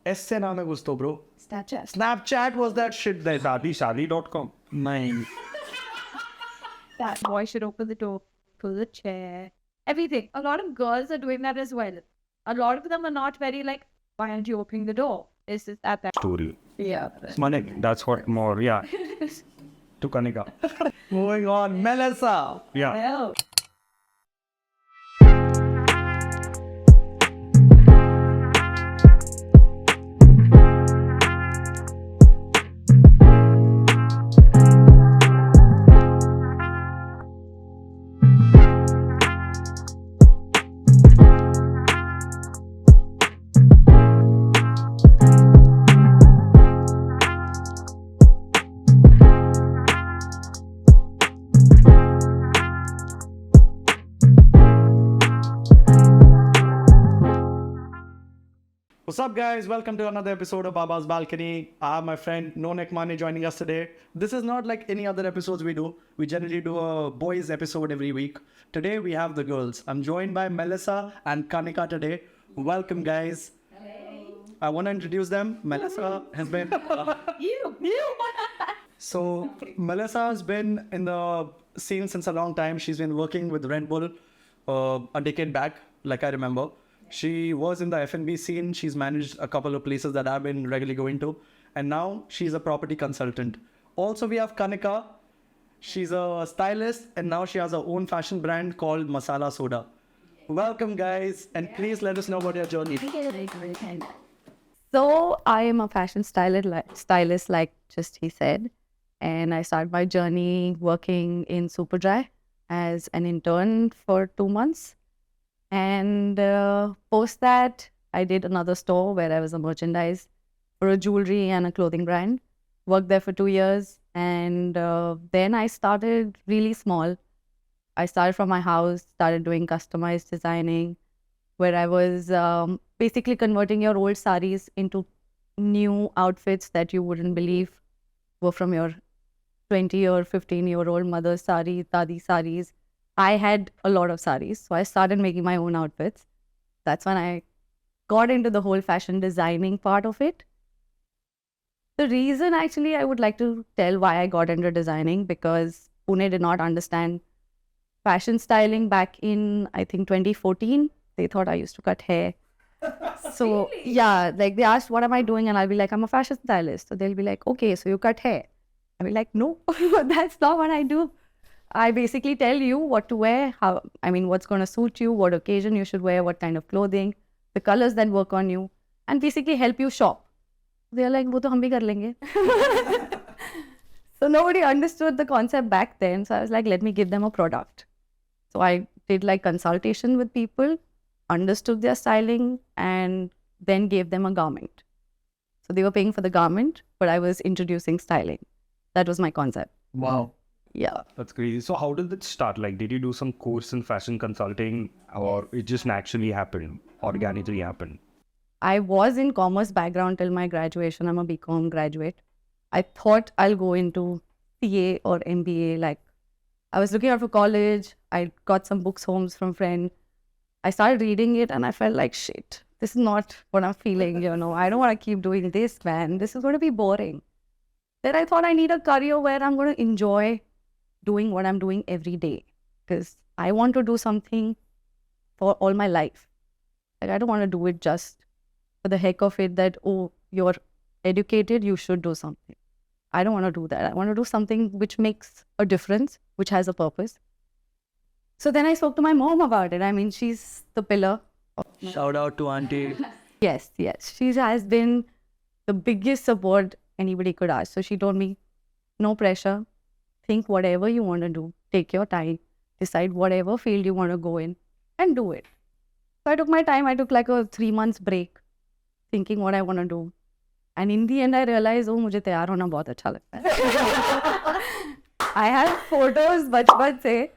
ऐसे नाम है कुछ तो bro. Snapchat. Snapchat was that shit there. Shadi.com. नहीं. That boy should open the door, pull the chair, everything. A lot of girls are doing that as well. A lot of them are not very like, why aren't you opening the door? It's just that. Story. Yeah. That's what more, yeah. To Kanika. Moving on, Melisa. Yeah. Well. What's up, guys? Welcome to another episode of Baba's Balcony. I have my friend Nonek Mane joining us today. This is not like any other episodes we do. We generally do a boys episode every week. Today we have the girls. I'm joined by Melisa and Kanika today. Welcome, guys. Hey. I want to introduce them. Melisa has been... So, Melisa has been in the scene since a long time. She's been working with Red Bull a decade back, like I remember. She was in the F&B scene. She's managed a couple of places that I've been regularly going to. And now she's a property consultant. Also, we have Kanika. She's a stylist and now she has her own fashion brand called Masala Soda. Welcome, guys. And please let us know about your journey. So I am a fashion stylist, like just he said. And I started my journey working in Superdry as an intern for 2 months. And post that, I did another store where I was a merchandise for a jewelry and a clothing brand. Worked there for 2 years. And then I started really small. I started from my house, started doing customized designing, where I was basically converting your old saris into new outfits that you wouldn't believe were from your 20 or 15-year-old mother's sari, dadi saris. I had a lot of saris, so I started making my own outfits. That's when I got into the whole fashion designing part of it. The reason actually I would like to tell why I got into designing, because Pune did not understand fashion styling back in, I think, 2014. They thought I used to cut hair. So, really? Yeah, like they asked, what am I doing? And I'll be like, I'm a fashion stylist. So they'll be like, okay, so you cut hair. I'll be like, no, that's not what I do. I basically tell you what to wear, what's going to suit you, what occasion you should wear, what kind of clothing, the colors that work on you, and basically help you shop. They're like, wo to hum bhi kar lenge. So nobody understood the concept back then. So I was like, let me give them a product. So I did like consultation with people, understood their styling, and then gave them a garment. So they were paying for the garment, but I was introducing styling. That was my concept. Wow. Yeah. That's crazy. So how did it start? Like, did you do some course in fashion consulting or it just naturally happened, organically happened? I was in commerce background till my graduation. I'm a BCom graduate. I thought I'll go into CA or MBA. Like, I was looking out for college. I got some books home from friend. I started reading it and I felt like, shit, this is not what I'm feeling, I don't want to keep doing this, man. This is going to be boring. Then I thought I need a career where I'm going to enjoy doing what I'm doing every day, because I want to do something for all my life. Like, I don't want to do it just for the heck of it that, oh, you're educated, you should do something. I don't want to do that. I want to do something which makes a difference, which has a purpose. So then I spoke to my mom about it. She's the pillar. Shout out to Auntie. Yes. She has been the biggest support anybody could ask. So she told me, no pressure. Think whatever you want to do. Take your time. Decide whatever field you want to go in and do it. So I took my time. I took like a 3 months break thinking what I want to do. And in the end, I realized, oh, मुझे तैयार होना बहुत अच्छा लगता है. I have photos बचपन से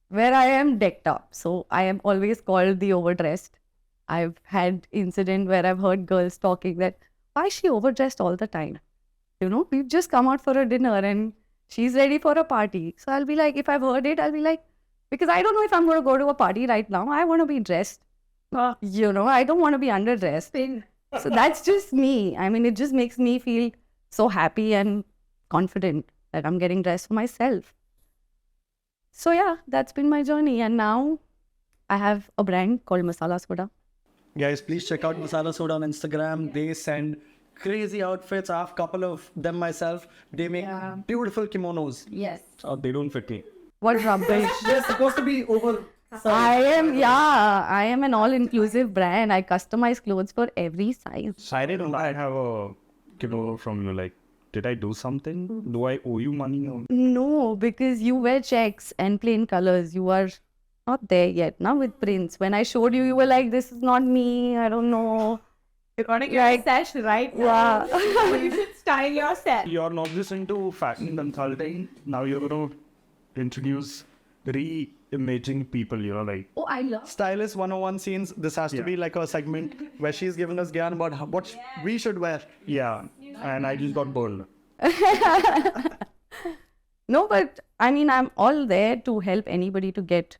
where I am decked up. So I am always called the overdressed. I've had incident where I've heard girls talking that, why is she overdressed all the time? We've just come out for a dinner and she's ready for a party. So I'll be like, if I've heard it, I'll be like, because I don't know if I'm going to go to a party right now. I want to be dressed. I don't want to be underdressed. So that's just me. I mean, it just makes me feel so happy and confident that I'm getting dressed for myself. So yeah, that's been my journey. And now I have a brand called Masala Soda. Guys, please check out Masala Soda on Instagram. They send crazy outfits. I have a couple of them myself. They make beautiful kimonos. Yes. Oh, they don't fit me. What rubbish. They're supposed to be over. I am an all-inclusive brand. I customize clothes for every size. I didn't I have a kimono from you. Like, did I do something? Do I owe you money? Or... No, because you wear checks and plain colors. You are not there yet. Now with prints. When I showed you, you were like, this is not me. I don't know. You're gonna get a sesh right Yeah. now. You should style your set. You're not just into fashion consulting. Now you're going to introduce re-imaging people, like... Oh, I love. Stylist 101 scenes. This has to be like a segment where she's giving us gyan about what we should wear. Yeah, and I just got burned. No, but I mean, I'm all there to help anybody to get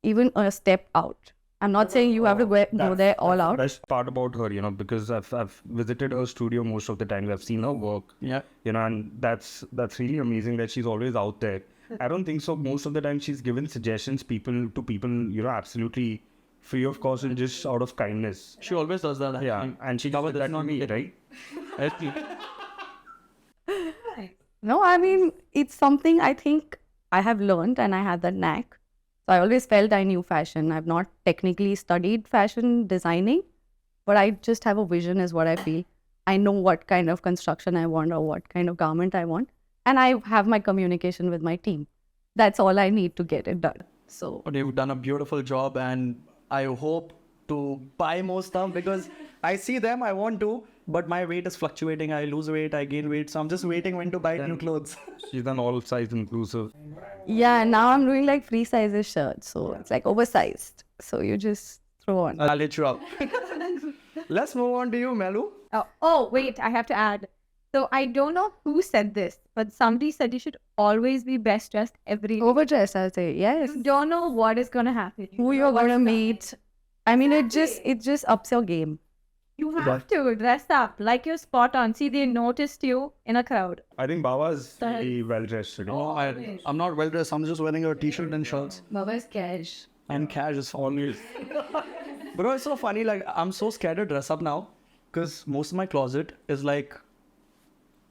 even a step out. I'm not saying you have to go there all out. Best part about her, because I've visited her studio most of the time. I've seen her work. Yeah. And that's really amazing that she's always out there. I don't think so. Most of the time she's given suggestions to people, absolutely free of cost and just out of kindness. She always does that. Yeah, and she covered that on me, right? No, I mean, it's something I think I have learned and I have that knack. So I always felt I knew fashion. I've not technically studied fashion designing, but I just have a vision is what I feel. I know what kind of construction I want or what kind of garment I want. And I have my communication with my team. That's all I need to get it done. So But you've done a beautiful job, and I hope to buy more stuff because I see them, I want to, but my weight is fluctuating. I lose weight, I gain weight. So I'm just waiting when to buy new clothes. She's done all size inclusive. yeah, now I'm doing like free sizes shirts. So it's like oversized. So you just throw on. I'll hit you up. Let's move on to you, Melu. Oh, wait, I have to add. So I don't know who said this, but somebody said you should always be best dressed every day. Overdressed, I'll say. Yes. You don't know what is gonna happen. Who you're gonna meet. I mean, it just ups your game. You have to dress up like you're spot on. See, they noticed you in a crowd. I think Baba's really well dressed today. Oh, I'm not well dressed. I'm just wearing a t-shirt and shorts. Baba's cash. And cash is always. Bro, it's so funny. Like, I'm so scared to dress up now because most of my closet is like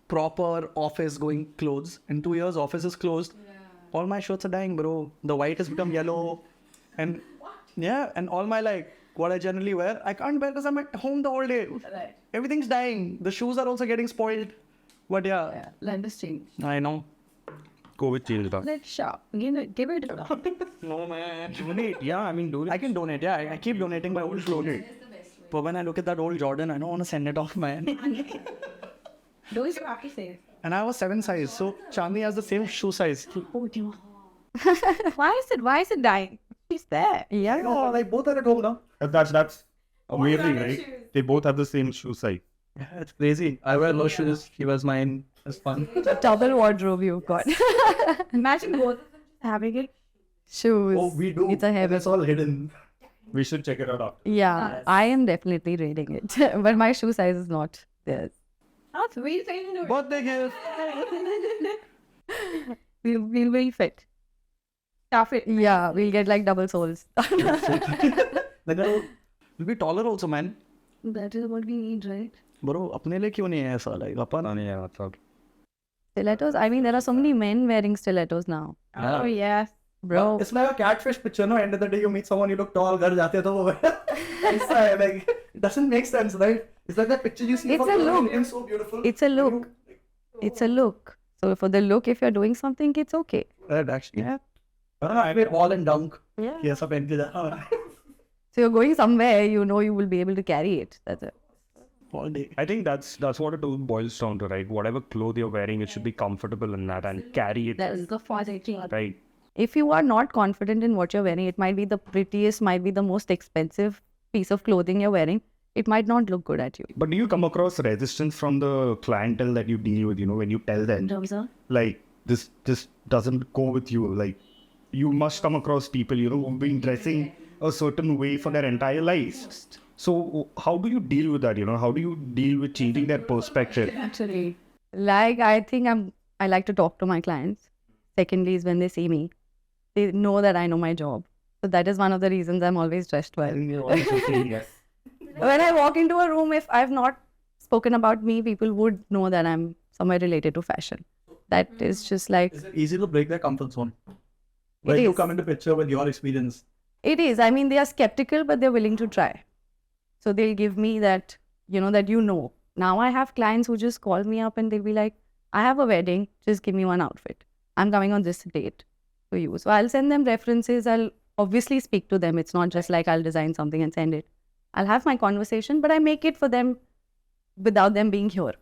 proper office going clothes. In 2 years, office is closed. All my shirts are dying, bro. The white has become yellow. And yeah, and all my like what I generally wear, I can't wear because I'm at home the whole day. Right. Everything's dying. The shoes are also getting spoiled. But yeah. Lenders change. I know. COVID changed us. Let's shop. Give it up. No, man. Donate, yeah, I mean, donate. I can donate, yeah. I keep donating my old clothes. But when I look at that old Jordan, I don't want to send it off, man. Those you have to say. And I was 7 size, so Chandni has the same shoe size. Why is it dying? She's there. Yeah. No, like both are at home now. That's amazing, right? They both have the same shoe size. Yeah, it's crazy. I wear low shoes. He wears mine. It's fun. Double wardrobe you've got. Imagine both of them having it. Shoes. Oh, we do. It's a habit. It's all hidden. We should check it out after. Yeah, I am definitely rating it. But my shoe size is not there. That's amazing. Birthday gift. We'll fit. Stuff it. Yeah, we'll get like double soles. Then we'll be taller also, man. That is what we need, right? Bro, अपने लिए क्यों नहीं है ऐसा? Like upon. Yeah, that's all. Stilettos? I mean, there are so many men wearing stilettos now. Oh, yes. Bro, It's like a catfish picture, no? End of the day, you meet someone, you look tall, घर जाते हैं तो वो ऐसा है, like, it doesn't make sense, right? It's like that picture you see. It's of a girl look. looking so beautiful. it's a look. It's a look. So for the look, if you're doing something, it's okay. Right, actually. Yeah. I wear all in dunk. Yeah. Yes, I pehn के जा. So you're going somewhere, you know you will be able to carry it. That's it. All day. I think that's what it all boils down to, right? Whatever clothes you're wearing, it should be comfortable in that and carry it, That is the positive. right? If you are not confident in what you're wearing, it might be the prettiest, might be the most expensive piece of clothing you're wearing. It might not look good at you. But do you come across resistance from the clientele that you deal with, when you tell them, like, this doesn't go with you? Like, you must come across people, who've been dressing a certain way for their entire lives. So how do you deal with that? How do you deal with changing that perspective? Actually, like I think I like to talk to my clients. Secondly is when they see me, they know that I know my job. So that is one of the reasons I'm always dressed well. Yes. When I walk into a room, if I've not spoken about me, people would know that I'm somewhere related to fashion. That is just like, Is it easy to break their comfort zone? When you is. come into picture with your experience. it is. I mean, they are skeptical, but they're willing to try. So they'll give me that, that Now I have clients who just call me up and they'll be like, I have a wedding, just give me one outfit. I'm coming on this date for you. So I'll send them references. I'll obviously speak to them. It's not just like I'll design something and send it. I'll have my conversation, but I make it for them without them being here.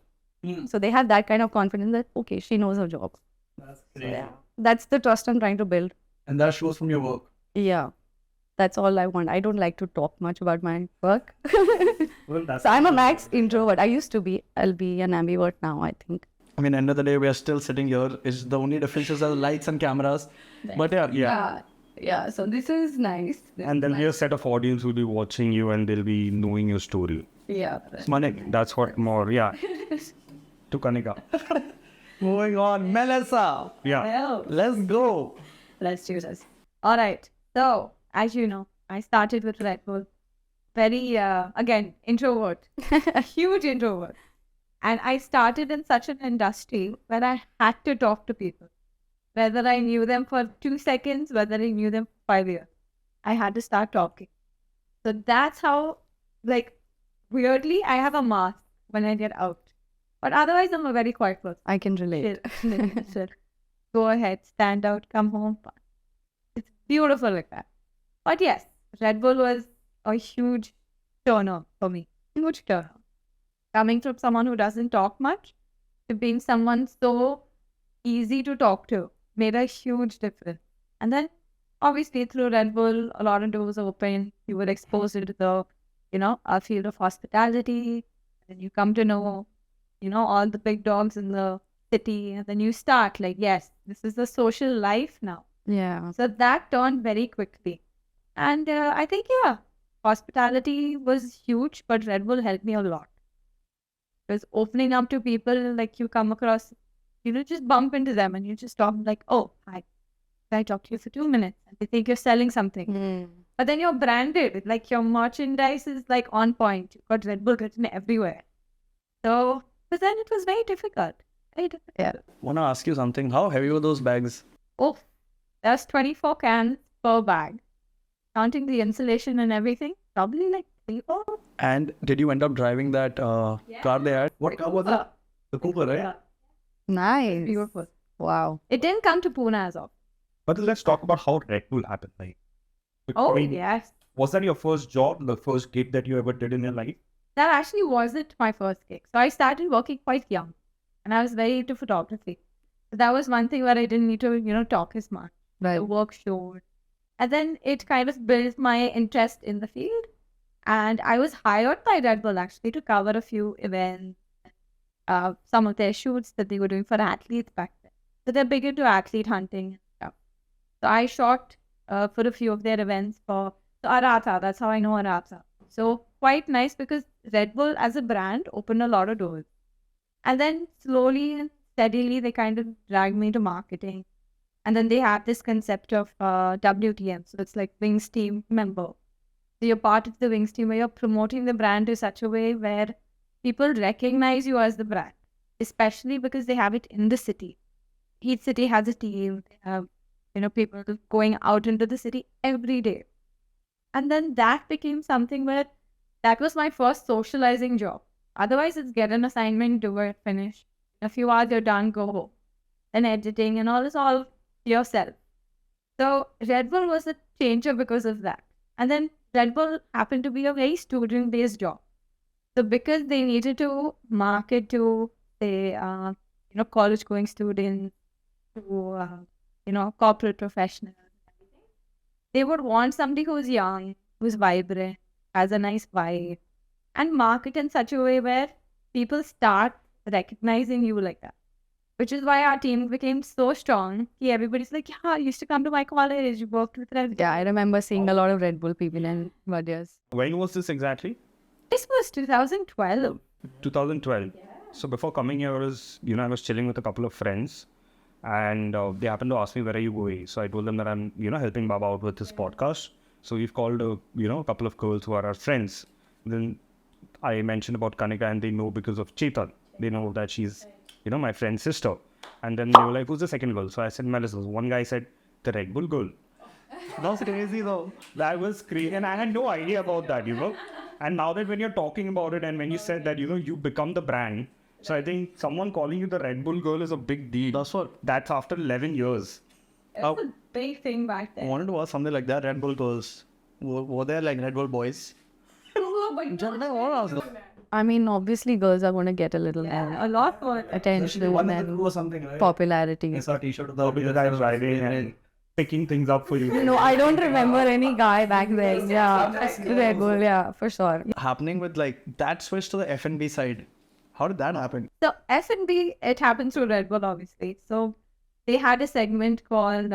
So they have that kind of confidence that, okay, she knows her job. That's So, yeah. That's the trust I'm trying to build. And that shows from your work. Yeah. That's all I want. I don't like to talk much about my work. Well, that's So I'm a max introvert. I used to be. I'll be an ambivert now, I think. I mean, end of the day, we are still sitting here. It's the only differences are lights and cameras. But yeah. Yeah. So this is nice. And then your set of audience will be watching you and they'll be knowing your story. Yeah. Manik, that's what more, yeah. To Kanika. Moving on, Melisa. Yeah. Well, Let's go. let's do this. All right. So, as you know, I started with Red Bull. Very, again, introvert. A huge introvert. And I started in such an industry where I had to talk to people. Whether I knew them for 2 seconds, whether I knew them for 5 years. I had to start talking. So that's how, weirdly, I have a mask when I get out. But otherwise, I'm a very quiet person. I can relate. Chill. Go ahead, stand out, come home. It's beautiful like that. But yes, Red Bull was a huge turner for me. Huge turner. Coming from someone who doesn't talk much to being someone so easy to talk to made a huge difference. And then obviously through Red Bull, a lot of doors open. You were exposed to the, our field of hospitality. And you come to know all the big dogs in the city, and then you start yes, this is the social life now. Yeah. So that turned very quickly. And I think, hospitality was huge, but Red Bull helped me a lot. Because opening up to people, you come across, just bump into them and you just talk oh, hi, can I talk to you for 2 minutes? And they think you're selling something. But then you're branded, your merchandise is on point. You've got Red Bull written everywhere. So, but then it was very difficult. Very difficult. Yeah. Want to ask you something? How heavy were those bags? Oh, there's 24 cans per bag. Counting the insulation and everything, probably 3 or 4. And did you end up driving that car they had? What car was it? The Cooper, right? Yeah, Nice. beautiful. Wow. It didn't come to Pune as of. But let's talk about how Red Bull happened. Oh, yes. Was that your first job, the first gig that you ever did in your life? That actually wasn't my first gig. So I started working quite young. And I was very into photography. So that was one thing where I didn't need to, talk as much. Right. The work showed. And then it kind of built my interest in the field. And I was hired by Red Bull actually to cover a few events, some of their shoots that they were doing for athletes back then. So they're big into athlete hunting and stuff. So I shot for a few of their events for Arata. That's how I know Arata. So quite nice because Red Bull as a brand opened a lot of doors. And then slowly and steadily they kind of dragged me to marketing. And then they have this concept of WTM. So it's like Wings Team member. So you're part of the Wings Team where you're promoting the brand in such a way where people recognize you as the brand, especially because they have it in the city. Each city has a team. They have, people going out into the city every day. And then that became something where that was my first socializing job. Otherwise, it's get an assignment, do it, finish. In a few hours, you're done, go home. And editing and all is all yourself. So Red Bull was a changer because of that. And then Red Bull happened to be a very student-based job. So because they needed to market to, say, college-going students, to, corporate professionals, they would want somebody who's young, who's vibrant, has a nice vibe, and market in such a way where people start recognizing you like that. Which is why our team became so strong. Everybody's like, yeah, I used to come to my college, you worked with Red Bull. Yeah, I remember seeing a lot of Red Bull people in Vadiyas. When was this exactly? This was 2012. 2012. So before coming here, I was chilling with a couple of friends, and they happened to ask me, "Where are you going?" So I told them that I'm, helping Baba out with his podcast. So we've called a couple of girls who are our friends. Then I mentioned about Kanika, and they know because of Chetan. They know that she's, my friend's sister. And then they were like, "Who's the second girl?" So I said, "Melisa." One guy said, "The Red Bull girl." That's crazy though. That was crazy, and I had no idea about that, And now that when you're talking about it, and when you said that, you become the brand. So I think someone calling you the Red Bull girl is a big deal. That's what. That's after 11 years. It was a big thing back I then. wanted to ask something like that. Red Bull girls. Were there like Red Bull boys? I mean, obviously, girls are going to get a little more A lot more. attention One and or something, right? popularity. I saw a t-shirt with Probably the guy was riding and picking things up for you. No, I don't remember any guy back then. Yeah, Red Bull, yeah, for sure. happening with like that switch to the F&B side. How did that happen? So F&B, it happened through Red Bull, obviously. So they had a segment called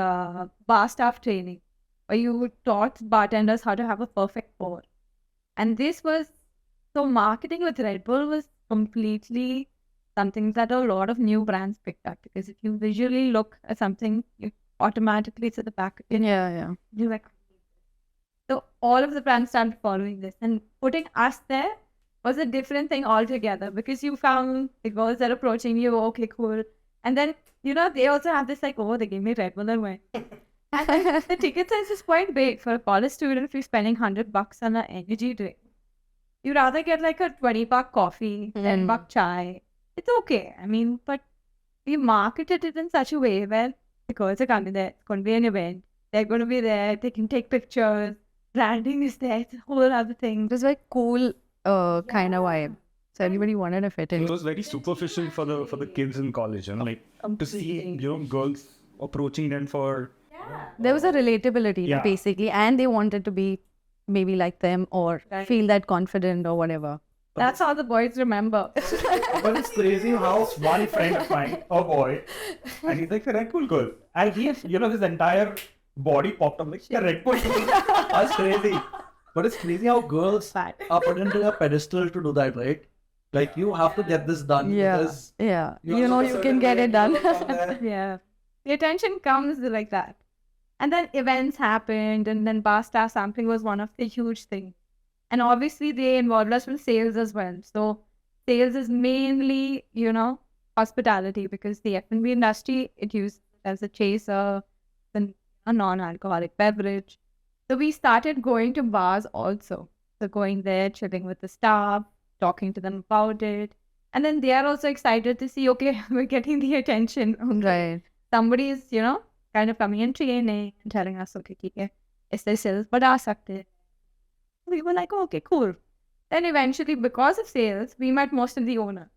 bar staff training, where you taught bartenders how to have a perfect pour. And this was, so marketing with Red Bull was completely something that a lot of new brands picked up. Because if you visually look at something, you automatically see the packaging. Yeah. You're like, so all of the brands started following this, and putting us there was a different thing altogether, because you found the girls that are approaching you, okay, cool. And then, they also have this like, oh, they gave me Red Bull and went. And then the ticket size is quite big for a college student. If you're spending $100 on an energy drink, you'd rather get like a $20 coffee, $10 chai. It's okay. I mean, but we marketed it in such a way where the girls are coming there, it's going to be an event, they're going to be there, they can take pictures, branding is there, it's a whole other thing. It was very cool kind of vibe. So everybody wanted to fit in. It was very superficial for the kids in college, like to see girls approaching them for. There was a relatability Yeah. basically, and they wanted to be maybe like them or Right. feel that confident or whatever. That's how the boys remember. But it's crazy how one friend of mine, a boy, and he's like the Red Bull girl, and his entire body popped up like the Red Bull girl. That's crazy. But it's crazy how girls are put into a pedestal to do that, right? Like you have to get this done. Because Yeah. you You know, you can get it done. Yeah. The attention comes like that. And then events happened, and then bar staff sampling was one of the huge things. And obviously they involved us with sales as well. So sales is mainly, hospitality, because the F&B industry, it used as a chaser, then a non-alcoholic beverage. So we started going to bars also. So going there, chilling with the staff, talking to them about it. And then they are also excited to see, okay, we're getting the attention. Okay. Right. Somebody's, kind of coming and training and telling us, okay, ठीक है, इससे sales बढ़ा सकते हैं. We were like, okay, cool. Then eventually, because of sales, we met most of the owners.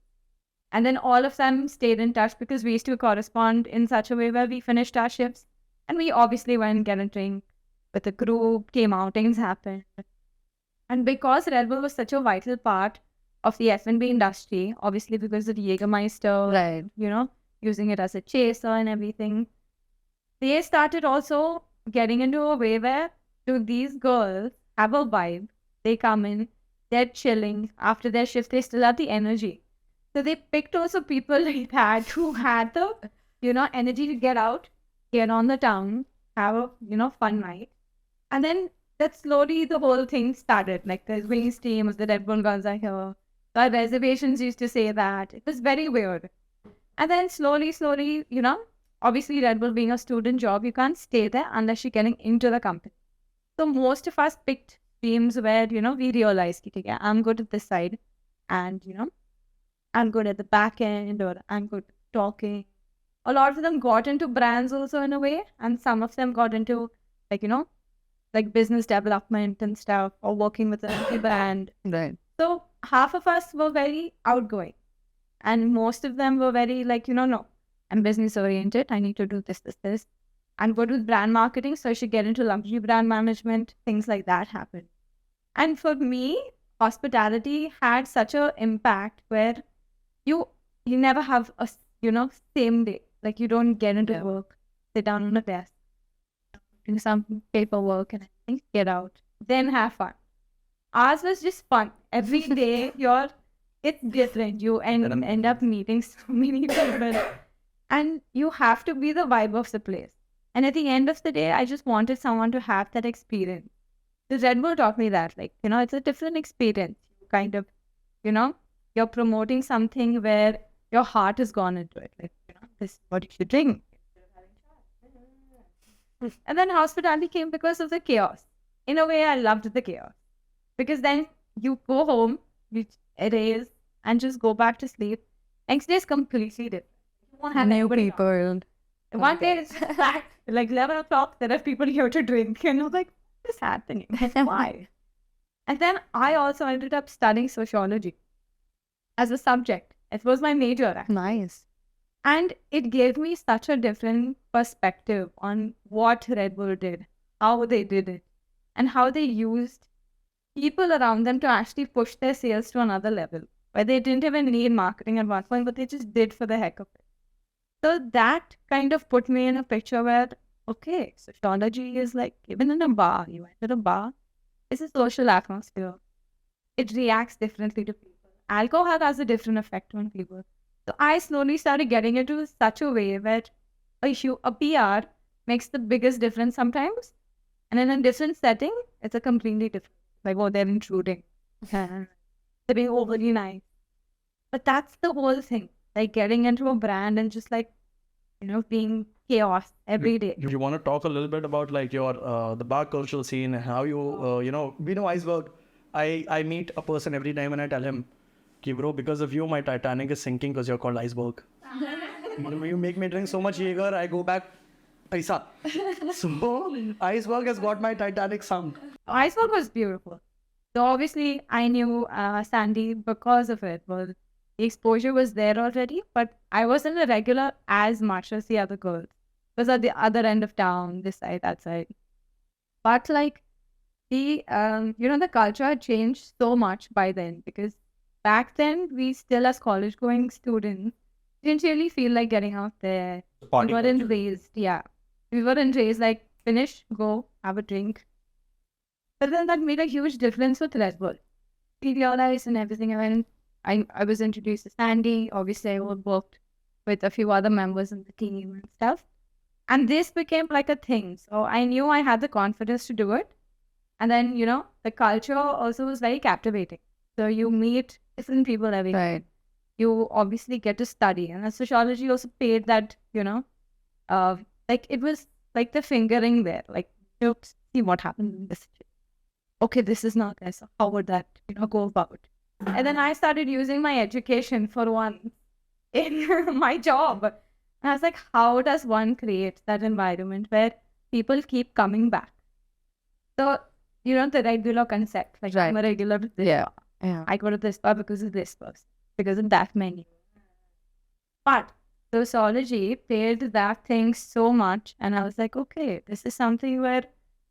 And then all of them stayed in touch, because we used to correspond in such a way where we finished our shifts. And we obviously went and get a drink with the group, team outings happened. And because Red Bull was such a vital part of the F&B industry, obviously because of Jägermeister, Right. Using it as a chaser and everything, they started also getting into a way where these girls have a vibe. They come in, they're chilling. After their shift, they still have the energy. So they picked also people like that who had the, energy to get out, get on the town, have a, fun night. And then that slowly the whole thing started. Like the wings team of the Red Bull girls are here. Our reservations used to say that. It was very weird. And then slowly, obviously Red Bull being a student job, you can't stay there unless you're getting into the company. So most of us picked teams where, we realized, okay, I'm good at this side, and, I'm good at the back end, or I'm good at talking. A lot of them got into brands also in a way, and some of them got into, like business development and stuff, or working with a brand. Right. So half of us were very outgoing, and most of them were very like, no, I'm business oriented. I need to do this. I'm good with brand marketing, so I should get into luxury brand management. Things like that happened. And for me, hospitality had such an impact where you never have a, same day. Like you don't get into work, sit down on a desk, do some paperwork and I think get out, then have fun. ours was just fun. Every day it's different. You end up meeting so many people, and you have to be the vibe of the place. And at the end of the day, I just wanted someone to have that experience. The Red Bull taught me that, like, it's a different experience. Kind of, you're promoting something where your heart has gone into it. Like, this is what you should drink. And then hospitality came because of the chaos. In a way, I loved the chaos. Because then you go home, you erase, and just go back to sleep. Next day is completely different. You won't have New anybody around. people. One day it's just packed. Like 11 o'clock, there are people here to drink. And I was like, what is happening? Why? And then I also ended up studying sociology as a subject. It was my major, actually. Nice. And it gave me such a different perspective on what Red Bull did, how they did it, and how they used people around them to actually push their sales to another level, where they didn't even need marketing at one point, but they just did for the heck of it. So that kind of put me in a picture where, okay, sociology is like, even in a bar, you enter a bar, it's a social atmosphere. It reacts differently to people. Alcohol has a different effect on people. So I slowly started getting into such a way where a PR makes the biggest difference sometimes. And in a different setting, it's a completely different. Like, oh, they're intruding. They're being overly nice. But that's the whole thing. Like getting into a brand and just like, being chaos every day. You want to talk a little bit about like your the bar cultural scene and how you we know Iceberg. I meet a person every time and I tell him, "Ki bro, because of you, my Titanic is sinking because you're called Iceberg. You make me drink so much Jaeger, I go back, paisa." So Iceberg has got my Titanic sunk. Iceberg was beautiful. So obviously I knew Sandy because of it. Well, the exposure was there already, but I wasn't a regular as much as the other girls. It was at the other end of town, this side, that side. But like the the culture had changed so much by then, because back then we still as college going students didn't really feel like getting out there. Party We weren't culture. raised, we weren't raised like finish, go, have a drink. But then that made a huge difference with Red Bull. We realized and everything. I was introduced to Sandy. Obviously, I worked with a few other members in the team and stuff. And this became like a thing. So I knew I had the confidence to do it. And then, the culture also was very captivating. So you meet different people every day. Right. You obviously get to study. And sociology also paid that, like it was like the fingering there. Like, see what happened in this situation. Okay, this is not this. How would that, go about? And then I started using my education for one in my job. And I was like, how does one create that environment where people keep coming back? So, the regular concept. Like, I'm a regular to this Yeah. bar. Yeah. I go to this bar because of this person, because of that menu. But sociology paid that thing so much. And I was like, okay, this is something where,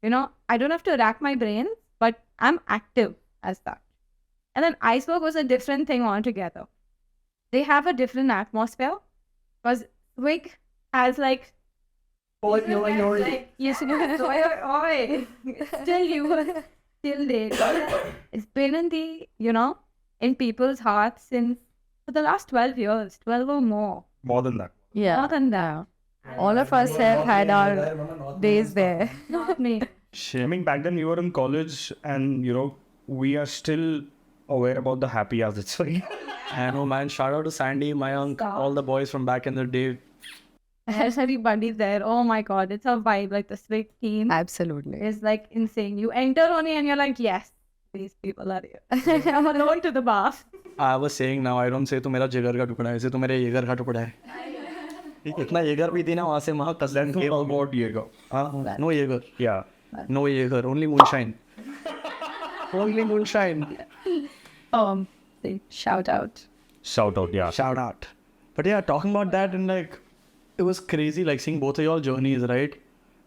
I don't have to rack my brain, but I'm active as that. And then Iceberg was a different thing altogether. They have a different atmosphere because Swig has like, like yes, oi. Still you, still there. It's been in the, in people's hearts since for the last 12 years, 12 or more. More than that. Yeah. More than that. All of us have had our days there. Not me. I mean, back then we were in college and, we are still aware about the happy hours. It's like, I know, man. Shout out to Sandy, Mayank, all the boys from back in the day. There's everybody there. Oh my god, it's a vibe. Like the Swig team Absolutely. is like insane. You enter only and you're like, yes, these people are here. I'm alone to the bar. I was saying now, I don't say तू मेरा जिगर का टुकड़ा है, ऐसे तू मेरे जिगर का टुकड़ा है. इतना जिगर भी थी ना वहाँ से वहाँ कसरत के about Jaeger. no जिगर. Yeah. No Jaeger, only moonshine. Only moonshine. Shout out. Shout out, yeah. Shout out. But yeah, talking about that and like, it was crazy like seeing both of y'all journeys, right?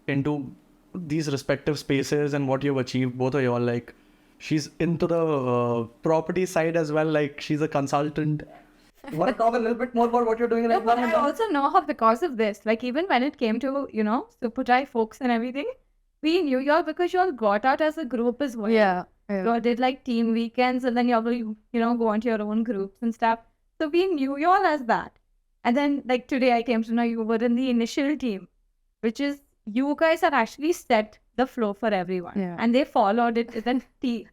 Into these respective spaces and what you've achieved, both of y'all. Like, she's into the property side as well. Like, she's a consultant. You want to talk a little bit more about what you're doing right But I now? also know how because of this, like even when it came to, Super Dry folks and everything, we knew y'all because y'all got out as a group as well. Yeah. Yeah. You all did like team weekends, and then you all will, go onto your own groups and stuff. So we knew you all as that. And then like today I came to know you were in the initial team, which is you guys had actually set the flow for everyone. Yeah. And they followed it to the T.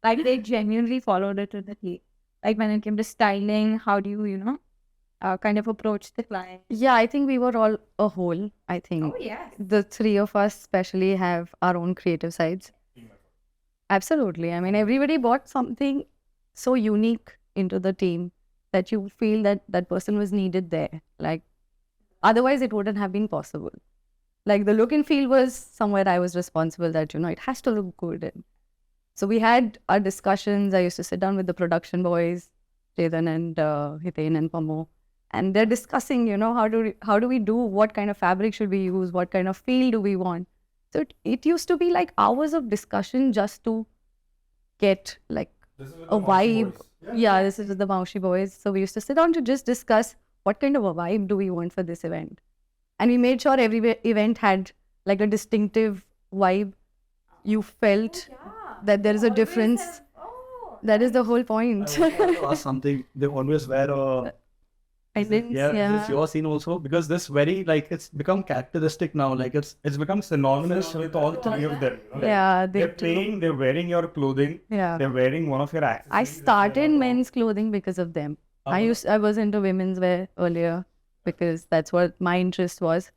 Like they genuinely followed it to the T. Like when it came to styling, how do you, kind of approach the client? Yeah, I think we were all a whole. I think yes. the three of us especially have our own creative sides. Absolutely. I mean, everybody brought something so unique into the team that you feel that that person was needed there. Like, otherwise it wouldn't have been possible. Like, the look and feel was somewhere I was responsible that, it has to look good. And so we had our discussions. I used to sit down with the production boys, Chetan and Hiten and Pamo, and they're discussing, how do we do, what kind of fabric should we use, what kind of feel do we want. So it used to be like hours of discussion just to get like a vibe. Yeah, this is with the Maushi boys. So we used to sit down to just discuss what kind of a vibe do we want for this event. And we made sure every event had like a distinctive vibe. You felt that there is a difference. That is the whole point. I want to ask something. They always wear a. Islands, Is yeah. this your scene also? Because this very it's become characteristic now. Like it's become Synonymous with all three of them. Yeah, They're playing, they're wearing your clothing, Yeah. they're wearing one of your accessories. I started men's clothing because of them. I was into women's wear earlier because that's what my interest was.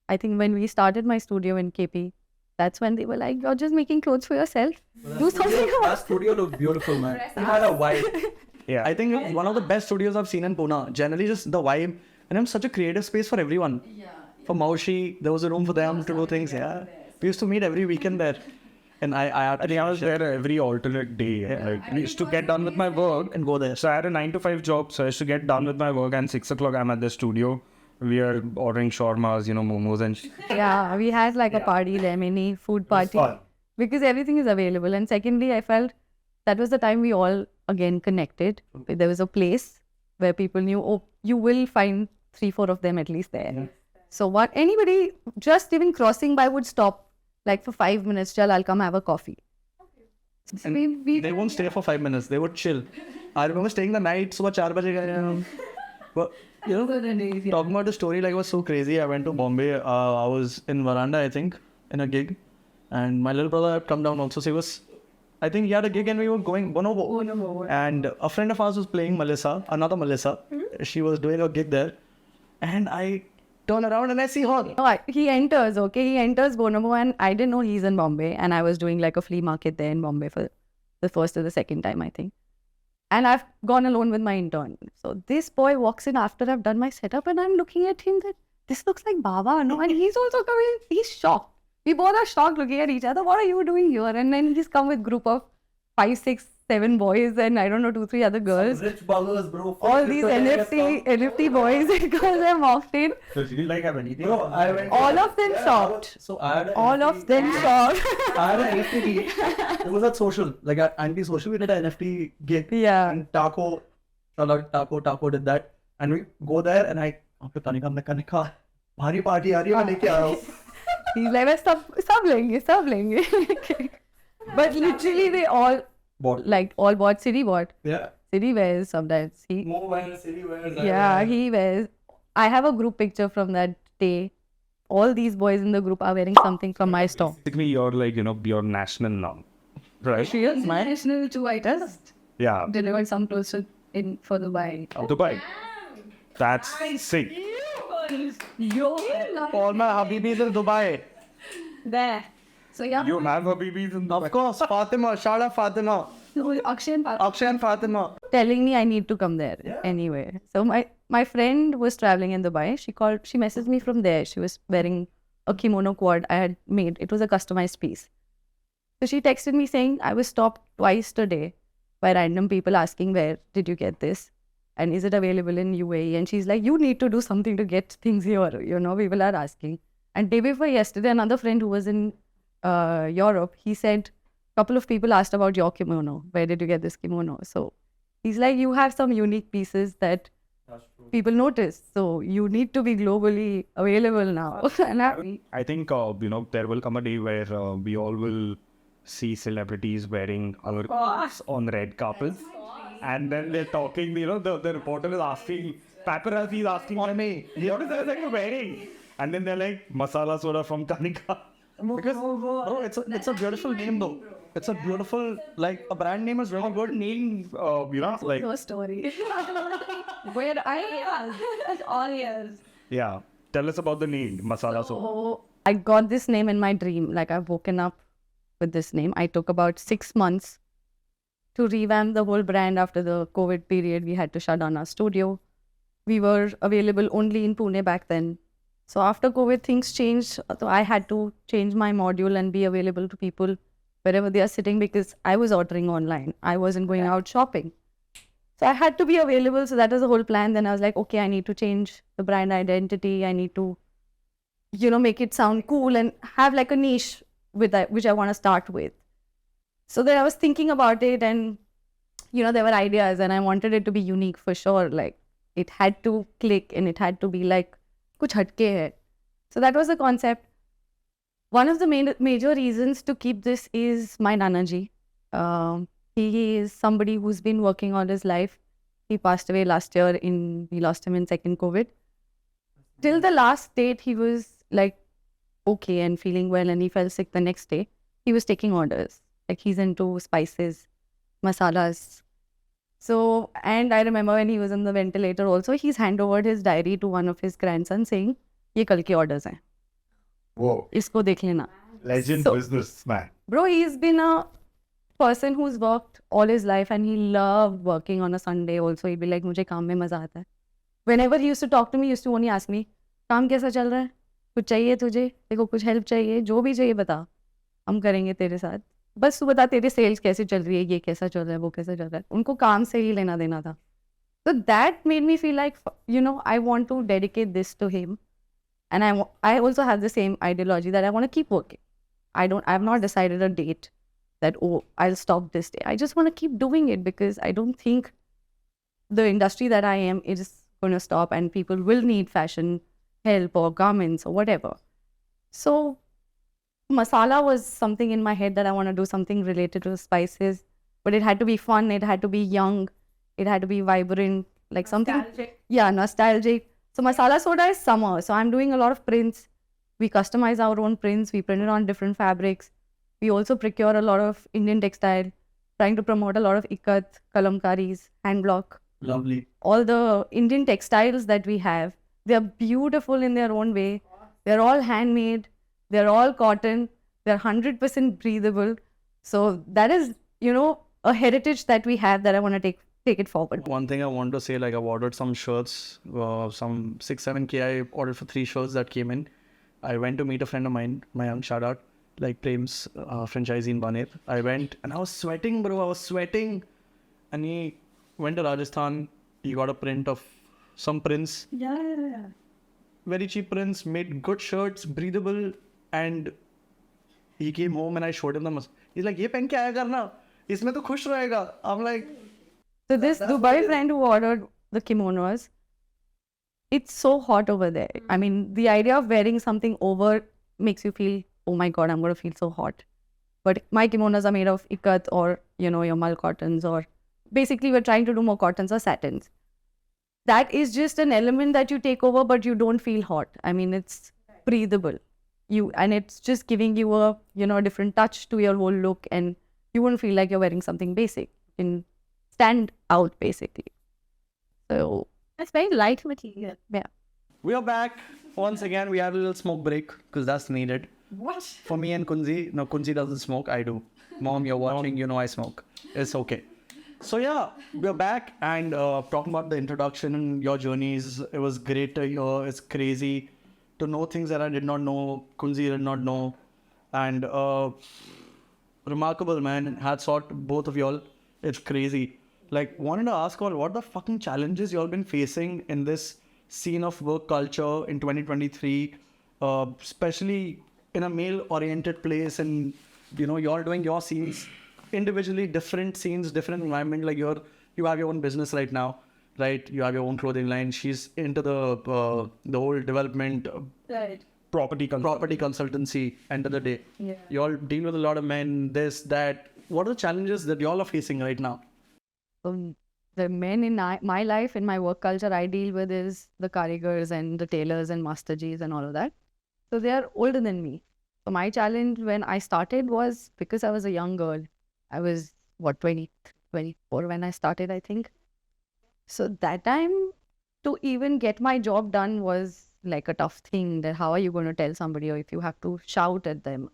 I think when we started my studio in KP, that's when they were like, "You're just making clothes for yourself. Do something That else." studio looked beautiful, man. It had a vibe. Yeah. I think it's one of the best studios I've seen in Pune. Generally, just the vibe, and it's such a creative space for everyone. For Maushi, there was a room for them to do things. Yeah, we used to meet every weekend there, and I think I was there every alternate day. Like, we used to get done with my work. and go there. So I had a 9 to 5 job, so I used to get done with my work, and 6 o'clock I'm at the studio. We are ordering shawarmas, momos and Yeah, we had like a party there, mini food party, fun. because everything is available. And secondly, I felt that was the time we all again connected. There was a place where people knew, oh, you will find 3-4 of them at least there. So what anybody just even crossing by would stop like for 5 minutes. Chal, I'll come have a coffee. So And they won't stay for 5 minutes. They would chill. I remember staying the night. Suba 4 baje gaye. But talking about the story, like, it was so crazy. I went to Bombay. I was in Veranda, I think, in a gig, and my little brother had come down also. So I think he had a gig, and we were going Bonobo. And a friend of ours was playing Melisa, another Melisa. She was doing a gig there, and I turn around and I see her. No, he enters Bonobo, and I didn't know he's in Bombay, and I was doing like a flea market there in Bombay for the first or the second time, I think. And I've gone alone with my intern. So this boy walks in after I've done my setup, and I'm looking at him that this looks like Baba, no? And he's also coming. He's shocked. We both are shocked looking at each other. What are you doing here? And then he's come with group of 5, 6, 7 boys, and I don't know, 2, 3 other girls. Rich buggers, bro. All these NFT boys and girls have walked in. So did you like have anything? Bro, I went. All of them shocked. So I had All of them shocked. I had an NFT gig. It was at social, like an anti-social. We did an NFT gig. Yeah. And Taco did that. And we go there, and I, okay, Kanika, bhari party aa rahi hai, main leke aa raha hu. He's like, sab lenge. But literally they all, Bought. like, all bought. City bought. Yeah. City wears sometimes. More wears, city wears. Yeah, he wears. I have a group picture from that day. All these boys in the group are wearing something from my store. Basically, you're like, you're national now. Right? She is my national too. I just Yeah. delivered some clothes in for Dubai. Dubai. That's sick. All my Habibis in Dubai. There. So yeah, You have Habibis in Dubai. Of course, Fatima. Shout out Fatima. Akshay Akshay and Fatima. telling me I need to come there anyway. So my friend was traveling in Dubai. She messaged me from there. She was wearing a kimono quad I had made. It was a customized piece. So she texted me saying I was stopped twice today by random people asking where did you get this and is it available in UAE? And she's like, you need to do something to get things here. People are asking. And day before yesterday, another friend who was in Europe, he said, couple of people asked about your kimono. Where did you get this kimono? So he's like, you have some unique pieces that people notice. So you need to be globally available now. And I think, there will come a day where we all will see celebrities wearing hourglass on red carpets. And then they're talking, the reporter is asking, paparazzi is asking on me, what is that you're wearing? And then they're like, masala soda from Kanika. Because, bro, it's a beautiful name though. It's a beautiful, like, a brand name is really good. Name, like, No story. Where I was all ears. yeah. Tell us about the name, masala soda. So I got this name in my dream. Like I've woken up with this name. I took about 6 months to revamp the whole brand after the COVID period. We had to shut down our studio. We were available only in Pune back then. So after COVID, things changed. So I had to change my module and be available to people wherever they are sitting because I was ordering online. I wasn't going out shopping. So I had to be available. So that was the whole plan. Then I was like, okay, I need to change the brand identity. I need to, make it sound cool and have like a niche with that, which I want to start with. So then I was thinking about it and, there were ideas and I wanted it to be unique for sure. Like it had to click and it had to be like, kuch hatke hai. So that was the concept. One of the major reasons to keep this is my Nanaji. He is somebody who's been working all his life. He passed away last year we lost him in second COVID. Till the last date, he was like okay and feeling well and he fell sick the next day. He was taking orders. Like he's into spices, masalas. So, and I remember when he was on the ventilator also, he's hand-overed his diary to one of his grandsons saying, ये कल के orders हैं. Whoa. इसको देख लेना. Legend So- businessman. Bro, he's been a person who's worked all his life and he loved working on a Sunday also. He'd be like, मुझे काम में मजा आता है. Whenever he used to talk to me, he used to only ask me, काम कैसा चल रहा है? कुछ चाहिए तुझे? देखो कुछ हेल्प चाहिए? जो भी चाहिए बता. हम करेंगे तेरे साथ. बस तू बता तेरी सेल्स कैसे चल रही है, ये कैसा चल रहा है, वो कैसा चल रहा है. उनको काम से ही लेना देना था. So that made me feel like, I want to dedicate this to him. And I also have the same ideology that I want to keep working. I've not decided a date that, I'll stop this day. I just want to keep doing it because I don't think the industry that I am is going to stop and people will need fashion help or garments or whatever. So masala was something in my head that I want to do something related to spices, but it had to be fun, it had to be young, it had to be vibrant, like something. Nostalgic. Yeah, nostalgic. So masala soda is summer. So I'm doing a lot of prints. We customize our own prints. We print it on different fabrics. We also procure a lot of Indian textile, trying to promote a lot of ikat, kalamkaris, hand block. Lovely. All the Indian textiles that we have, they're beautiful in their own way. They're all handmade. They're all cotton. They're 100% breathable. So that is, a heritage that we have that I want to take it forward. One thing I want to say, like I've ordered some shirts, some 6-7K. I ordered for 3 shirts that came in. I went to meet a friend of mine, my young shout out, like Prem's franchisee in Baner. I went and I was sweating, bro. I was sweating. And he went to Rajasthan. He got a print of some prints. Yeah. Very cheap prints, made good shirts, breathable. And he came home and I showed him the He's like, ये पहन के आया करना. इसमें तो खुश रहेगा. I'm like, So this Dubai friend who ordered the kimonos, it's so hot over there. I mean, the idea of wearing something over makes you feel, oh my God, I'm going to feel so hot. But my kimonos are made of ikat or, your mal cottons, or basically we're trying to do more cottons or satins. That is just an element that you take over, but you don't feel hot. I mean, it's breathable. And it's just giving you a, a different touch to your whole look, and you won't feel like you're wearing something basic. You can stand out basically. So It's very light material. yeah. we are back. Once again, we had a little smoke break because that's needed. What? For me and Kunzi, no, Kunzi doesn't smoke, I do. Mom, you're watching, I smoke. It's okay. So yeah, we're back and talking about the introduction, your journeys. It was great to hear. It's crazy to know things that I did not know, Kunzi did not know. And remarkable, man. Hats off to both of y'all. It's crazy. Like, wanted to ask all, what the fucking challenges y'all been facing in this scene of work culture in 2023, especially in a male-oriented place, and you're doing your scenes individually, different scenes, different environment. Like you have your own business right now, right? You have your own clothing line. She's into the whole development, Right. property consultancy, end of the day. Yeah. You all deal with a lot of men, this, that. What are the challenges that you all are facing right now? The men in my life, in my work culture, I deal with is the karigars and the tailors and masterjis and all of that. So they are older than me. So my challenge when I started was because I was a young girl. I was, 24 when I started, I think. So that time to even get my job done was like a tough thing. That how are you going to tell somebody, or if you have to shout at them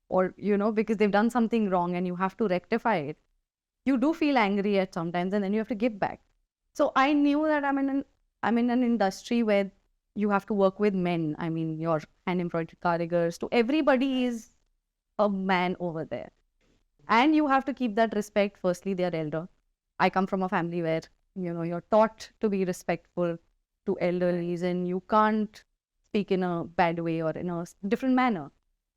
or because they've done something wrong and you have to rectify it. You do feel angry at sometimes, and then you have to give back. So I knew that I'm in an industry where you have to work with men. I mean, your hand embroidered karigars, to everybody is a man over there. And you have to keep that respect. Firstly, they're elder. I come from a family where, you're taught to be respectful to elderlies, and you can't speak in a bad way or in a different manner.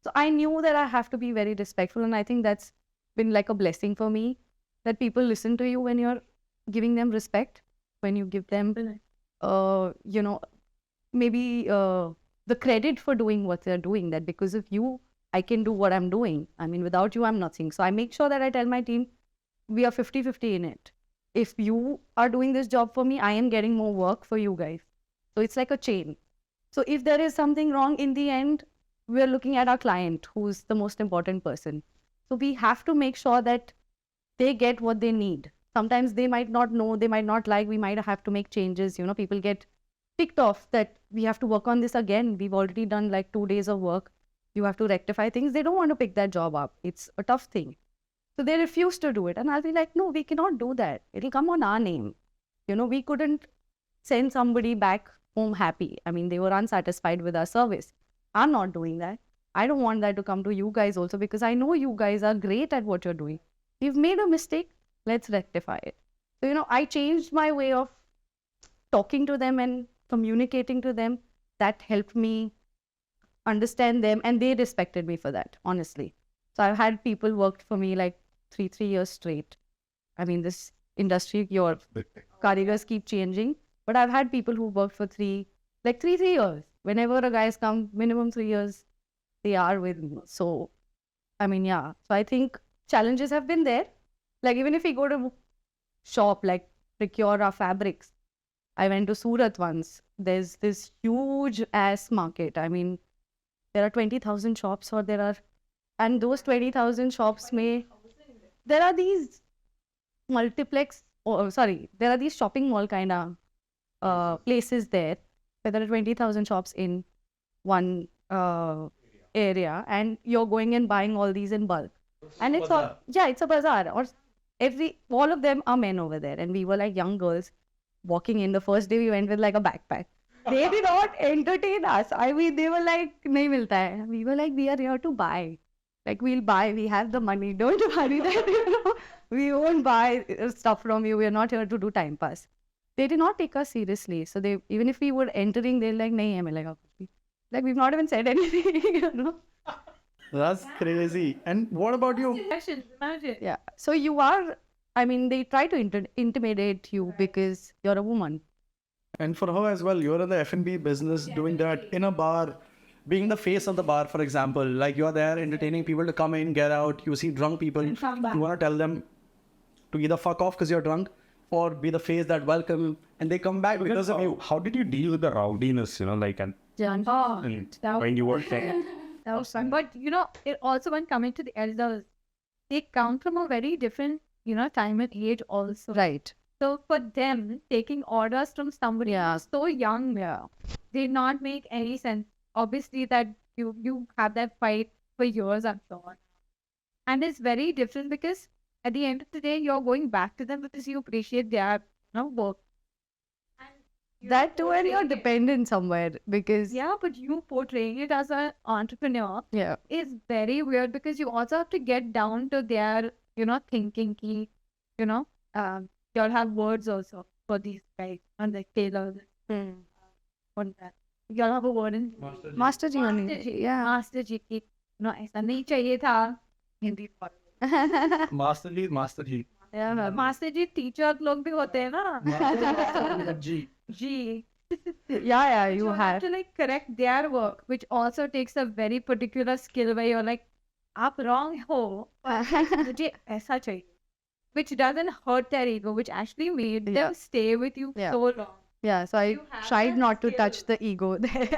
So I knew that I have to be very respectful, and I think that's been like a blessing for me, that people listen to you when you're giving them respect, when you give them, maybe the credit for doing what they're doing, that because of you, I can do what I'm doing. I mean, without you, I'm nothing. So I make sure that I tell my team, we are 50-50 in it. If you are doing this job for me, I am getting more work for you guys. So it's like a chain. So if there is something wrong in the end, we're looking at our client, who's the most important person. So we have to make sure that they get what they need. Sometimes they might not know, they might not like, we might have to make changes. People get ticked off that we have to work on this again. We've already done like 2 days of work. You have to rectify things. They don't want to pick that job up. It's a tough thing. So they refuse to do it. And I'll be like, no, we cannot do that. It'll come on our name. We couldn't send somebody back home happy. I mean, they were unsatisfied with our service. I'm not doing that. I don't want that to come to you guys also, because I know you guys are great at what you're doing. You've made a mistake, let's rectify it. So, I changed my way of talking to them and communicating to them. That helped me understand them, and they respected me for that, honestly. So I've had people worked for me like 3 years straight. I mean, this industry, your karigars keep changing, but I've had people who worked for 3 years. Whenever a guy's come, minimum 3 years, they are with me. So, I mean, yeah. So I think challenges have been there. Like, even if we go to shop, like procure our fabrics. I went to Surat once. There's this huge ass market. I mean, there are 20,000 shops, and those 20,000 shops there are these there are these shopping mall kind of places there, where there are 20,000 shops in one area, and you're going and buying all these in bulk. And it's a bazaar. Or all of them are men over there, and we were like young girls walking in. The first day we went with like a backpack. They did not entertain us. I mean, they were like, nahi milta hai. We were like, we are here to buy. Like, we'll buy. We have the money. Don't worry that, we won't buy stuff from you. We are not here to do time pass. They did not take us seriously. So even if we were entering, they're like, nahi hai milega kuch bhi. Like, we've not even said anything, That's crazy. And what about you? Imagine. Yeah. So they try to intimidate you because you're a woman. And for her as well, you're in the F&B business, doing that in a bar, being the face of the bar, for example. Like, you're there entertaining people to come in, get out. You see drunk people. You want to tell them to either fuck off because you're drunk, or be the face that welcome, and they come back because of you. How did you deal with the rowdiness, when you were there? That was fun. But, it also, when coming to the elders, they come from a very different, time and age also. Right. So for them, taking orders from somebody who's so young, did not make any sense. Obviously, that you have that fight for years and so on. And it's very different because at the end of the day, you're going back to them because you appreciate their work. That too, and you're dependent somewhere because... Yeah, but you portraying it as an entrepreneur is very weird, because you also have to get down to their, thinking key, you'll have words also for these guys and the tailors. On that. You'll have a word in Master Ji only. Yeah. Master Ji ki, ऐसा नहीं चाहिए था. Hindi. Master Ji. Yeah, Master Ji teacher लोग भी होते हैं ना. Ji. Ji. Yeah, you have to like correct their work, which also takes a very particular skill where you're like, आप wrong हो, मुझे ऐसा चाहिए, which doesn't hurt their ego, which actually made them stay with you Yeah. so long. Yeah, so I You have tried that not to skill. touch the ego there.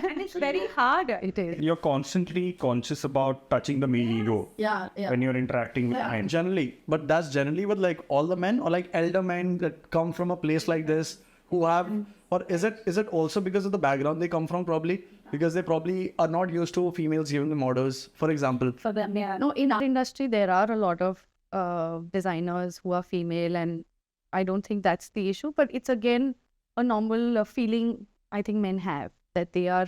And it's very hard. It is. You're constantly conscious about touching the male ego Yeah, when you're interacting with men. Generally, but that's generally with like all the men or like elder men that come from a place like this who have, or is it also because of the background they come from, probably because they probably are not used to females giving them orders, for example. For them, yeah. No, in our industry, there are a lot of designers who are female, and I don't think that's the issue. But it's again a normal feeling I think men have, that they are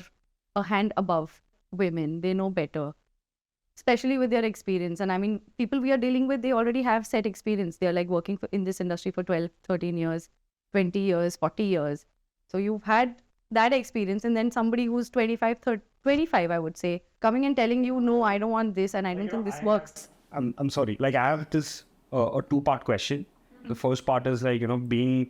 a hand above women. They know better, especially with their experience. And I mean, people we are dealing with, they already have set experience. They're like working in this industry for 12, 13 years, 20 years, 40 years. So you've had that experience, and then somebody who's 25, 30, 25, I would say, coming and telling you, no, I don't want this, and I don't think this works. I'm sorry. Like I have this a two-part question. The first part is like being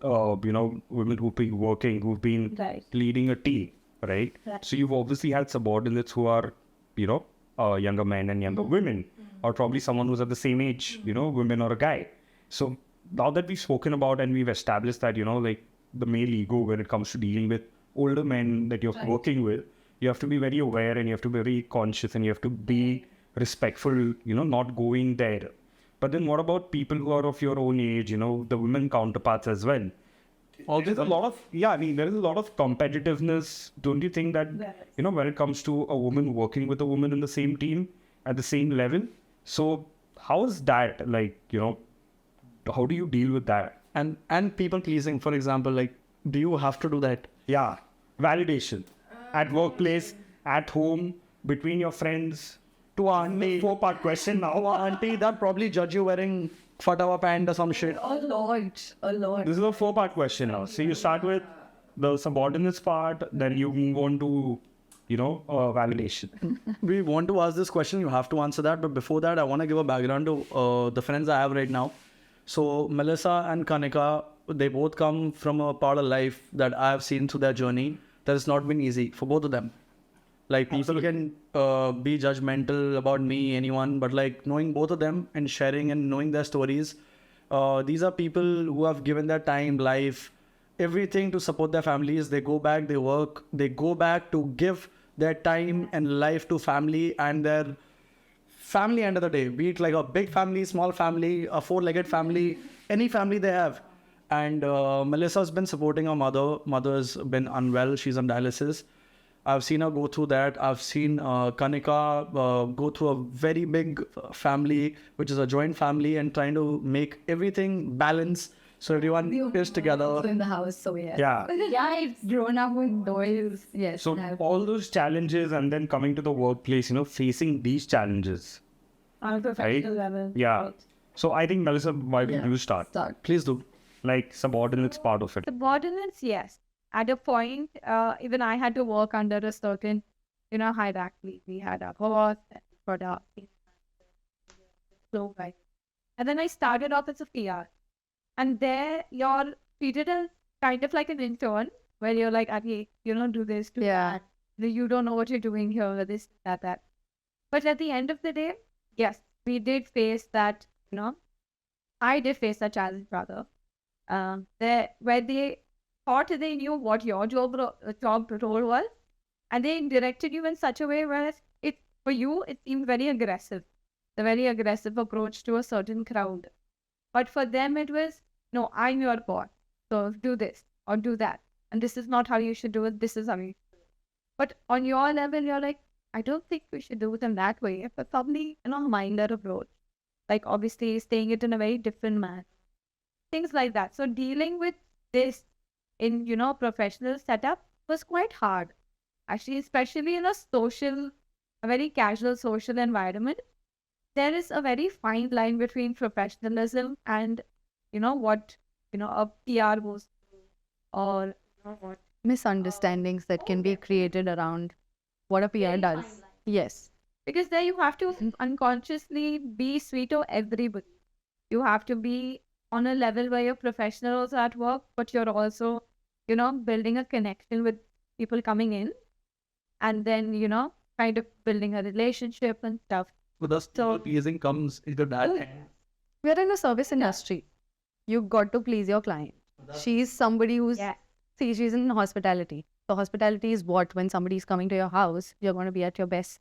women who've been working, who've been Right. leading a team, right? So you've obviously had subordinates who are younger men and younger women, or probably someone who's at the same age, women or a guy. So now that we've spoken about and we've established that like the male ego when it comes to dealing with older men that you're working with, you have to be very aware and you have to be very conscious and you have to be respectful, not going there. But then what about people who are of your own age, the women counterparts as well? There's a lot of, there is a lot of competitiveness. Don't you think that, when it comes to a woman working with a woman in the same team at the same level? So how is that, like, how do you deal with that? And people pleasing, for example, like, do you have to do that? Yeah, validation at workplace, at home, between your friends. To auntie, 4-part question now. auntie that probably judge you wearing fatawa pant or some shit. A lot. This is a 4-part question now. So you start with the subordinates part, then you move on to, validation. We want to ask this question, you have to answer that. But before that, I want to give a background to the friends I have right now. So Melisa and Kanika, they both come from a part of life that I have seen through their journey that has not been easy for both of them. Like people can be judgmental about me, anyone, but like knowing both of them and sharing and knowing their stories, these are people who have given their time, life, everything to support their families. They go back, they work, they go back to give their time and life to family and their family end of the day, be it like a big family, small family, a 4-legged family, any family they have. And Melissa's been supporting her mother. Mother's been unwell. She's on dialysis. I've seen her go through that. I've seen Kanika go through a very big family, which is a joint family, and trying to make everything balance so everyone is together. In the house, so yeah. Yeah. Yeah, it's grown up with noise. Yes. So all those challenges and then coming to the workplace, facing these challenges. On a professional level. Yeah. Right. So I think, Melissa, why don't you start? Please do. Like subordinates part of it. Subordinates, yes. At a point, even I had to work under a certain, hierarchy. We had our boss, got our flow guy. And then I started off as a PR. And there you're treated as kind of like an intern, where you're like, okay, do this, do that. You don't know what you're doing here, this, that. But at the end of the day, yes, we did face that, I did face that challenge, rather. Where they thought they knew what your job role was, and they directed you in such a way where for you it seemed very aggressive, the very aggressive approach to a certain crowd. But for them it was, no, I'm your boss, so do this or do that, and this is not how you should do it, this is how you should do it. But on your level, you're like, I don't think we should do it in that way, but probably milder approach, like obviously saying it in a very different manner, things like that. So dealing with this in professional setup was quite hard, actually, especially in a very casual social environment. There is a very fine line between professionalism and what a PR goes through, or what misunderstandings that can be created around what a PR does. Yes. Because there you have to unconsciously be sweet to everybody. You have to be on a level where you're professionals at work, but you're also building a connection with people coming in, and then, kind of building a relationship and stuff. So the people pleasing comes into that. We're in a service industry. You've got to please your client. She's somebody who's, see, she's in hospitality. So hospitality is what? When somebody's coming to your house, you're going to be at your best.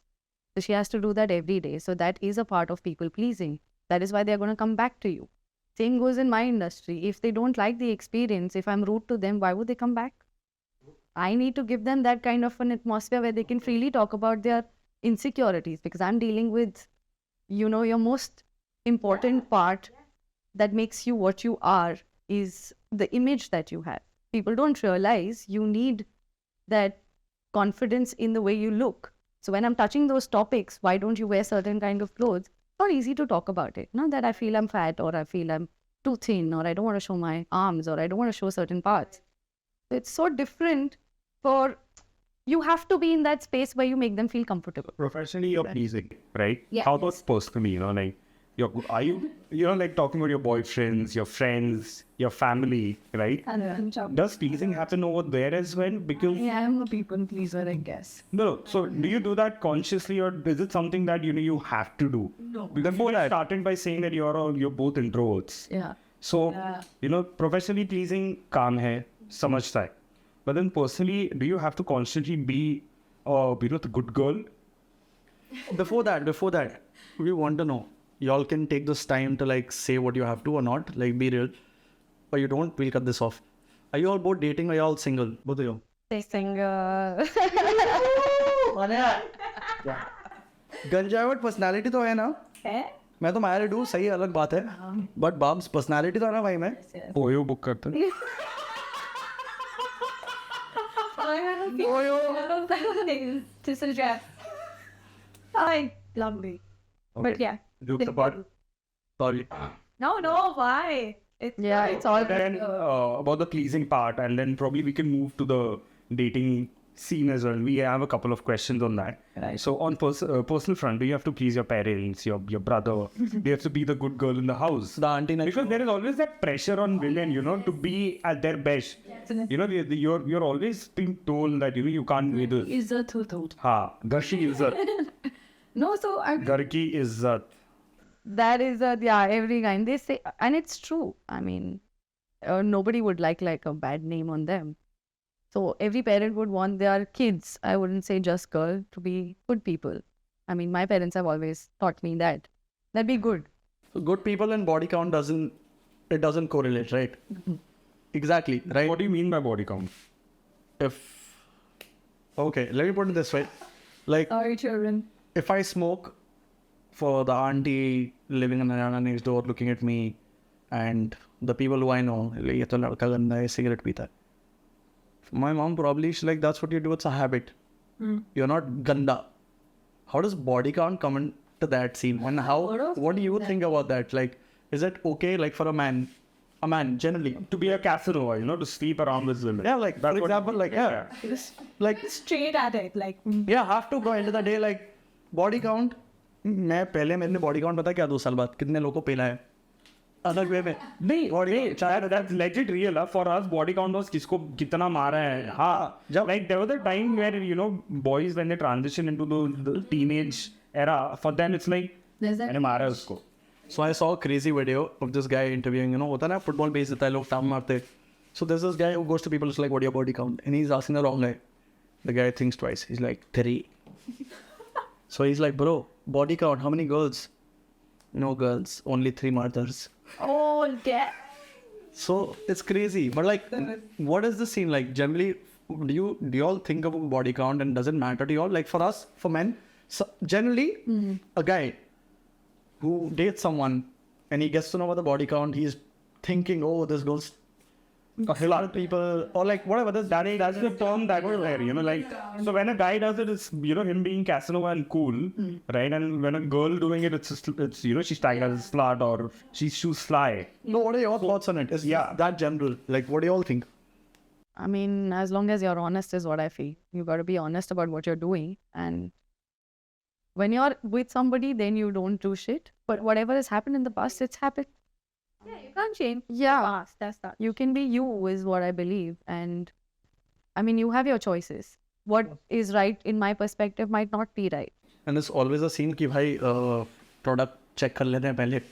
So she has to do that every day. So that is a part of people pleasing. That is why they're going to come back to you. Same goes in my industry. If they don't like the experience, if I'm rude to them, why would they come back? I need to give them that kind of an atmosphere where they can freely talk about their insecurities, because I'm dealing with, your most important part that makes you what you are is the image that you have. People don't realize you need that confidence in the way you look. So when I'm touching those topics, why don't you wear certain kind of clothes? It's not easy to talk about it. Not that I feel I'm fat, or I feel I'm too thin, or I don't want to show my arms, or I don't want to show certain parts. It's so different. You have to be in that space where you make them feel comfortable. Professionally, you're pleasing, right? Yeah. How about personally, are you, like talking about your boyfriends, your friends, your family, right? Does pleasing happen over there as well? Because I'm a people pleaser, I guess. no, so do you do that consciously, or is it something that you have to do? No. Before that, started by saying that you're both introverts. Yeah. So professionally pleasing काम है, समझता है. But then personally, do you have to constantly be, the good girl? Before that, we want to know. Y'all can take this time to like say what you have to or not, like be real. But you don't, we'll cut this off. Are you all both dating or are you all single? Both of you. Single. गंजावट personality तो है ना? मैं तो married हूँ, सही अलग बात है. बट बाब्स पर्सनालिटी तो है ना भाई मैं? ओयो बुक करते हैं. To suggest. Lovely. But yeah. Joke apart. Sorry. No, why? It's all Then about the pleasing part, and then probably we can move to the dating scene as well. We have a couple of questions on that. Right. So on personal front, do you have to please your parents, your brother? Do you have to be the good girl in the house? The auntie next Because there is always that pressure on women, to be at their best. You're always being told that you can't be the Izzat ho. हाँ घर की इज्जत No, so घर की इज्जत. that is every kind they say, and it's true. I mean, nobody would like a bad name on them. So every parent would want their kids, I wouldn't say just girl, to be good people. I mean, my parents have always taught me that. That'd be good. So good people and body count doesn't correlate, right? Exactly, right? What do you mean by body count? Okay, let me put it this way. Like, Sorry, children. if I smoke for the auntie living in Haryana next door looking at me, and the people who I know, like, ये तो लड़का गंदा है, cigarette पीता है. My mom probably, she's like, that's what you do, it's a habit. You're not ganda. How does body count come into that scene? And what do you think about that? Like, is it okay, like, for a man generally? To be a Casanova, to sleep around with women. Yeah, like, for example, like, yeah. Like, Straight at it, like. yeah, have to go into the day, like, body count. मैं पहले मैंने body count पता क्या 2 साल बाद कितने लोगों को पेला है अलग वे में नहीं that's legit real for us body count was किसको कितना मारा है हाँ जब like there was a time where boys when they transition into the teenage era for them it's like मैंने मारा है उसको. So I saw a crazy video of this guy interviewing, होता ना football base देता है लोग टांग मारते. So there's this guy who goes to people, it's like, what your body count? And he's asking the wrong guy. The guy thinks twice. He's like, 3. So he's like, bro, body count, how many girls? No girls, only 3 mothers. Oh, yeah. So it's crazy. But like, what is the scene like? Generally, do you all think about body count and does it matter to you all? Like for us, for men, so generally, a guy who dates someone and he gets to know about the body count, he's thinking, oh, this girl's a lot of people, or like whatever. That's the term that was there, like. So when a guy does it, it's him being Casanova and cool, right? And when a girl doing it, it's she's tagged as a slut or she's shoes fly. No, what are your thoughts on it? Is that general? Like, what do you all think? I mean, as long as you're honest is what I feel. You got to be honest about what you're doing, and when you're with somebody, then you don't do shit. But whatever has happened in the past, it's happened. Yeah, you can't change Yeah. the past. That's that. You can be you is what I believe. And I mean, you have your choices. What is right in my perspective might not be right. And there's always a scene कि भाई product check कर लेते हैं पहले.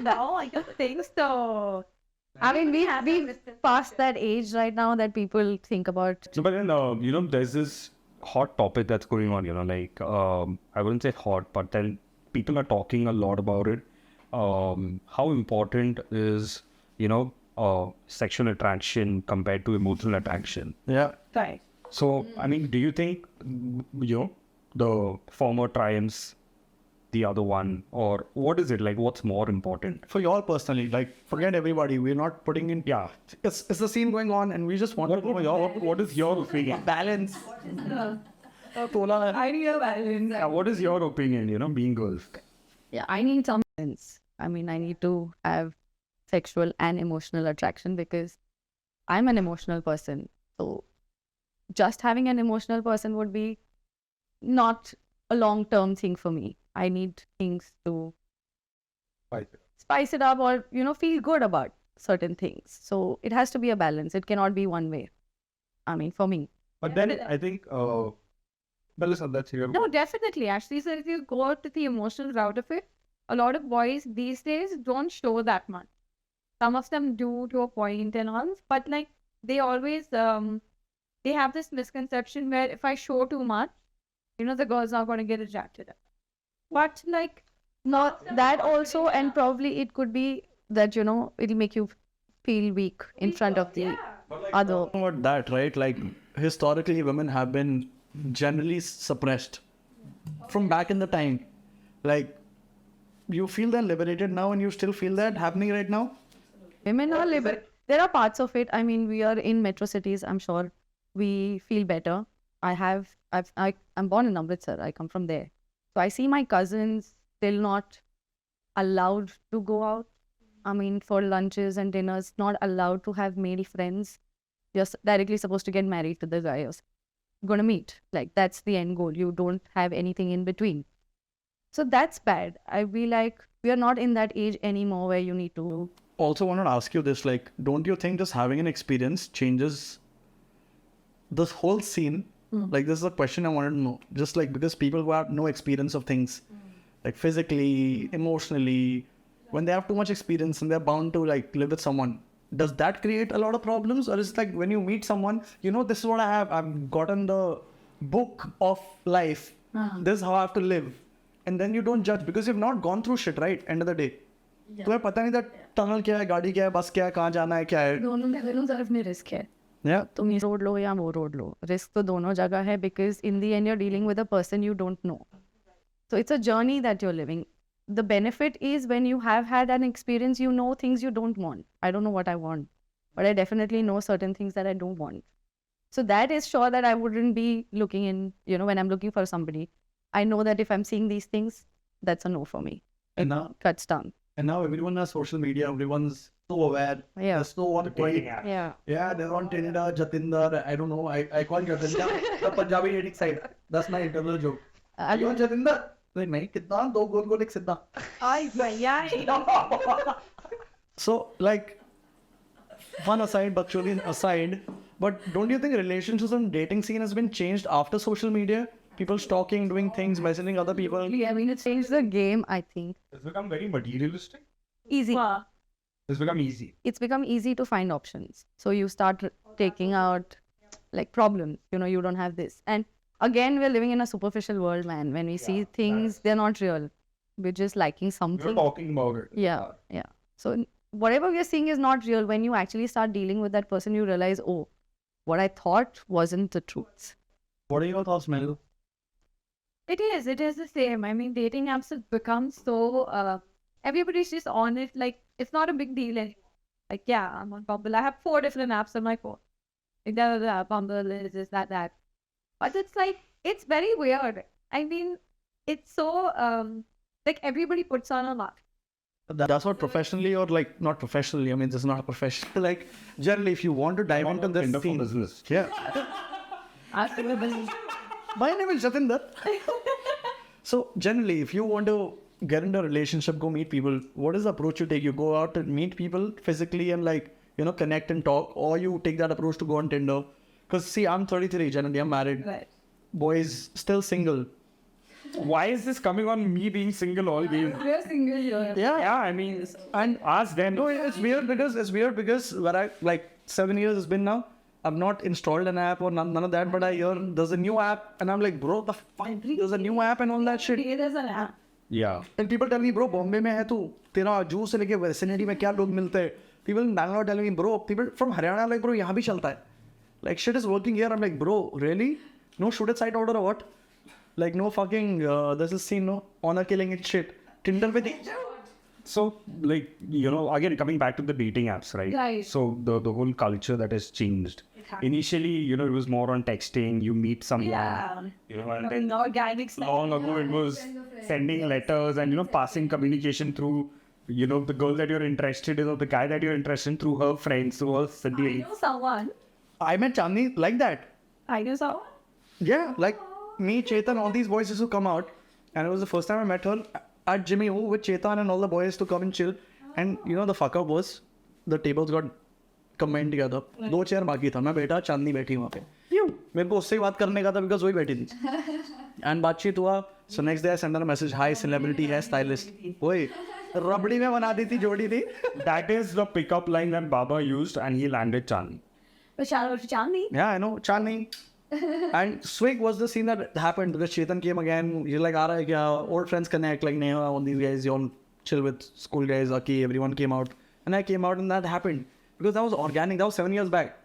No, I don't think so. I mean, we past that age right now that people think about. So, but then, there's this hot topic that's going on, like, I wouldn't say hot, but then people are talking a lot about it. How important is, sexual attraction compared to emotional attraction? Yeah. Right. So, I mean, do you think, the former triumphs the other one, or what is it like? What's more important? For y'all personally, like, forget everybody. We're not putting in. Yeah. It's the scene going on, and we just want to know What is your opinion? balance. I need a balance. Yeah, what is your opinion? Being girls. Yeah, I need some sense. I mean, I need to have sexual and emotional attraction because I'm an emotional person. So just having an emotional person would be not a long-term thing for me. I need things to spice it up or, feel good about certain things. So it has to be a balance. It cannot be one way. I mean, for me. But then I think, Melissa, that's your. No, definitely. Actually, so if you go to the emotional route of it, a lot of boys these days don't show that much. Some of them do to a point and all, but like they always they have this misconception where if I show too much, the girl's not going to get attracted. But like, Not that also, and probably it could be that, it'll make you feel weak in front of the other. About that, right? Like, historically, women have been generally suppressed from back in the time. Like, you feel they're liberated now, and you still feel that happening right now? Women are liberated. There are parts of it. I mean, we are in metro cities. I'm sure we feel better. I'm born in Amritsar. I come from there. So I see my cousins still not allowed to go out. I mean, for lunches and dinners, not allowed to have male friends. You're directly supposed to get married to the guy you're gonna meet. Like, that's the end goal. You don't have anything in between. So that's bad. I feel like we are not in that age anymore where you need to. Also wanted to ask you this, like, don't you think just having an experience changes this whole scene? Like, this is a question I wanted to know. Just like, because people who have no experience of things, like physically, emotionally, when they have too much experience and they're bound to like live with someone, does that create a lot of problems? Or is it like when you meet someone, this is what I have. I've gotten the book of life. This is how I have to live. And then you don't judge because you've not gone through shit, right? End of the day. तुम्हें पता नहीं था tunnel क्या है, गाड़ी क्या है, बस क्या है, कहाँ जाना है, क्या है. दोनों तरफ में रिस्क है. Yeah. तुम ये रोड लो या वो रोड लो, रिस्क तो दोनों जगह है because in the end you're dealing with a person you don't know. So it's a journey that you're living. The benefit is when you have had an experience, you know things you don't want. I don't know what I want, but I definitely know certain things that I don't want. So that is sure that I wouldn't be looking in, when I'm looking for somebody, I know that if I'm seeing these things, that's a no for me. And now, Cuts down. everyone has social media. Everyone's so aware. Yeah. There's no one going. Yeah. Yeah, they're on Tinder, Jatinder. I don't know. I call Jatinder the Punjabi dating side. That's my internal joke. You on Jatinder? नहीं कितना दो गोल गोल एक सिद्धा. So like, fun aside, Baksholi aside, but don't you think relationships and dating scene has been changed after social media? People stalking, doing things, messaging other people. I mean, it changed the game, I think. It's become very materialistic. Easy. Wow. It's become easy. It's become easy to find options. So you start taking out like problems. You don't have this. And again, we're living in a superficial world, man. When we see things, they're not real. We're just liking We're something. talking about it. Yeah. So whatever we're seeing is not real. When you actually start dealing with that person, you realize, oh, what I thought wasn't the truth. What are your thoughts, Melu? It is the same. I mean, dating apps have become so, everybody's just on it. Like, it's not a big deal anymore. Like, yeah, I'm on Bumble. I have 4 different apps on my phone. Like, Bumble, this, that. But it's like, it's very weird. I mean, it's so, like, everybody puts on a lot. That's not professionally or like not professionally. I mean, this is not a profession. Like, generally, if you want to dive into this scene, business. yeah. My name is Jatinder. So generally, if you want to get into a relationship, go meet people, what is the approach you take? You go out and meet people physically and like, you know, connect and talk, or you take that approach to go on Tinder? Because see, I'm 33, generally I'm married. Right. Boys still single. Why is this coming on me being single all day? We're single here. Yeah, I mean, And ask them. no, it's weird because when I like 7 years it's been now, I've not installed an app or none of that, but I hear there's a new app and I'm like, bro, the fuck, there's a new app and all that shit. There's an app. Yeah. And people tell me, bro, Bombay में है तू, तेरा juice से लेके vicinity में क्या लोग मिलते हैं? People in Bangalore tell me, bro, people from Haryana like, bro, यहाँ भी चलता है. Like shit is working here. I'm like, bro, really? No shoot site order or what? Like no fucking there's this scene, no honor killing and shit. Tinder पे देख जाओ. So, like, you know, again, coming back to the dating apps, right? Right. So, the whole culture that has changed. Initially, you know, it was more on texting, you meet someone, Yeah. you know, and then Organic stuff. long ago it was sending letters and, you know, passing communication through, you know, the girl that you're interested in or the guy that you're interested in through her friends, through her I siblings. know someone. I met Chandni like that. I know someone. Yeah, like me, Chetan, all these boys used to come out, and it was the first time I met her at Jimmy O with Chetan and all the boys to come and chill. And you know the fuck up was the tables got combined together. 2 chair बाकी था, मैं बैठा, चांदनी बैठी वहाँ पे. मेरे को उससे ही बात करने का था because वही बैठी थी. And बातचीत हुआ. So next day I sent her a message, hi celebrity, है stylist. वही रबड़ी में बना दी थी, जोड़ी थी. That is the pickup line that Baba used and he landed Chandni. But shout out to Chandni. Yeah, I know, Chandni. And Swig was the scene that happened because Chetan came again. He's like, "Aara hai kya? Old friends connect, like Neha, all these guys, you all chill with school guys, Aki, everyone came out." And I came out and that happened. Because that was organic, that was 7 years back.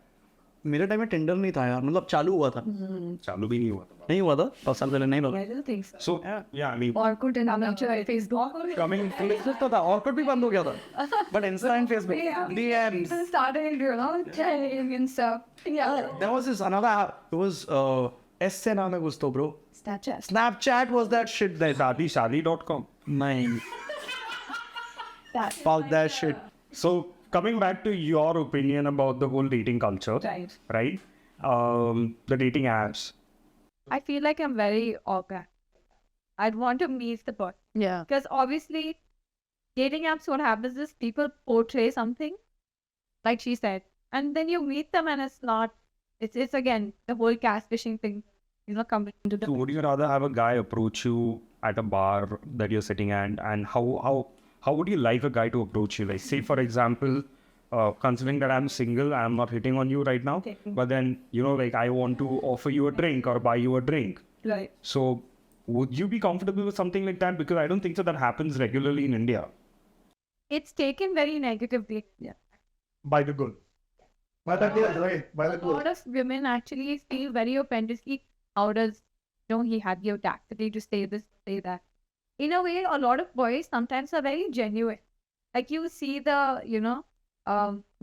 मेरे time में Tinder नहीं था यार, मतलब चालू हुआ था. चालू भी नहीं हुआ था. नहीं हुआ था, 5 साल पहले नहीं हुआ. I don't think so. So, yeah, I mean, Orkut and amateur Facebook. coming Facebook तो था, Orkut भी बंद हो गया था. But Insta and Facebook, DMs. Started, you know, chatting and stuff. Yeah. There was this another app, it was S से नाम है कुछ तो bro. Snapchat. Snapchat was that shit there. shadi.com. नहीं, That. fuck that shit. So, coming back to your opinion about the whole dating culture, Right. right? The dating apps. I feel like I'm very organic. I'd want to meet the person. Yeah. Because obviously, dating apps, what happens is people portray something, like she said, and then you meet them and it's not, it's again, the whole catfishing thing, you know, coming into the... So, would you rather have a guy approach you at a bar that you're sitting at, and how would you like a guy to approach you? Like, say, for example, considering that I'm single, I'm not hitting on you right now, Okay. but then, you know, like, I want to offer you a drink or buy you a drink. Right. So, would you be comfortable with something like that? Because I don't think so that happens regularly in India. It's taken very negatively. Yeah. By the good. By the A lot of women actually feel very offended. How does, you know, he had the audacity to say this, say that. In a way, a lot of boys sometimes are very genuine. Like you see the, you know,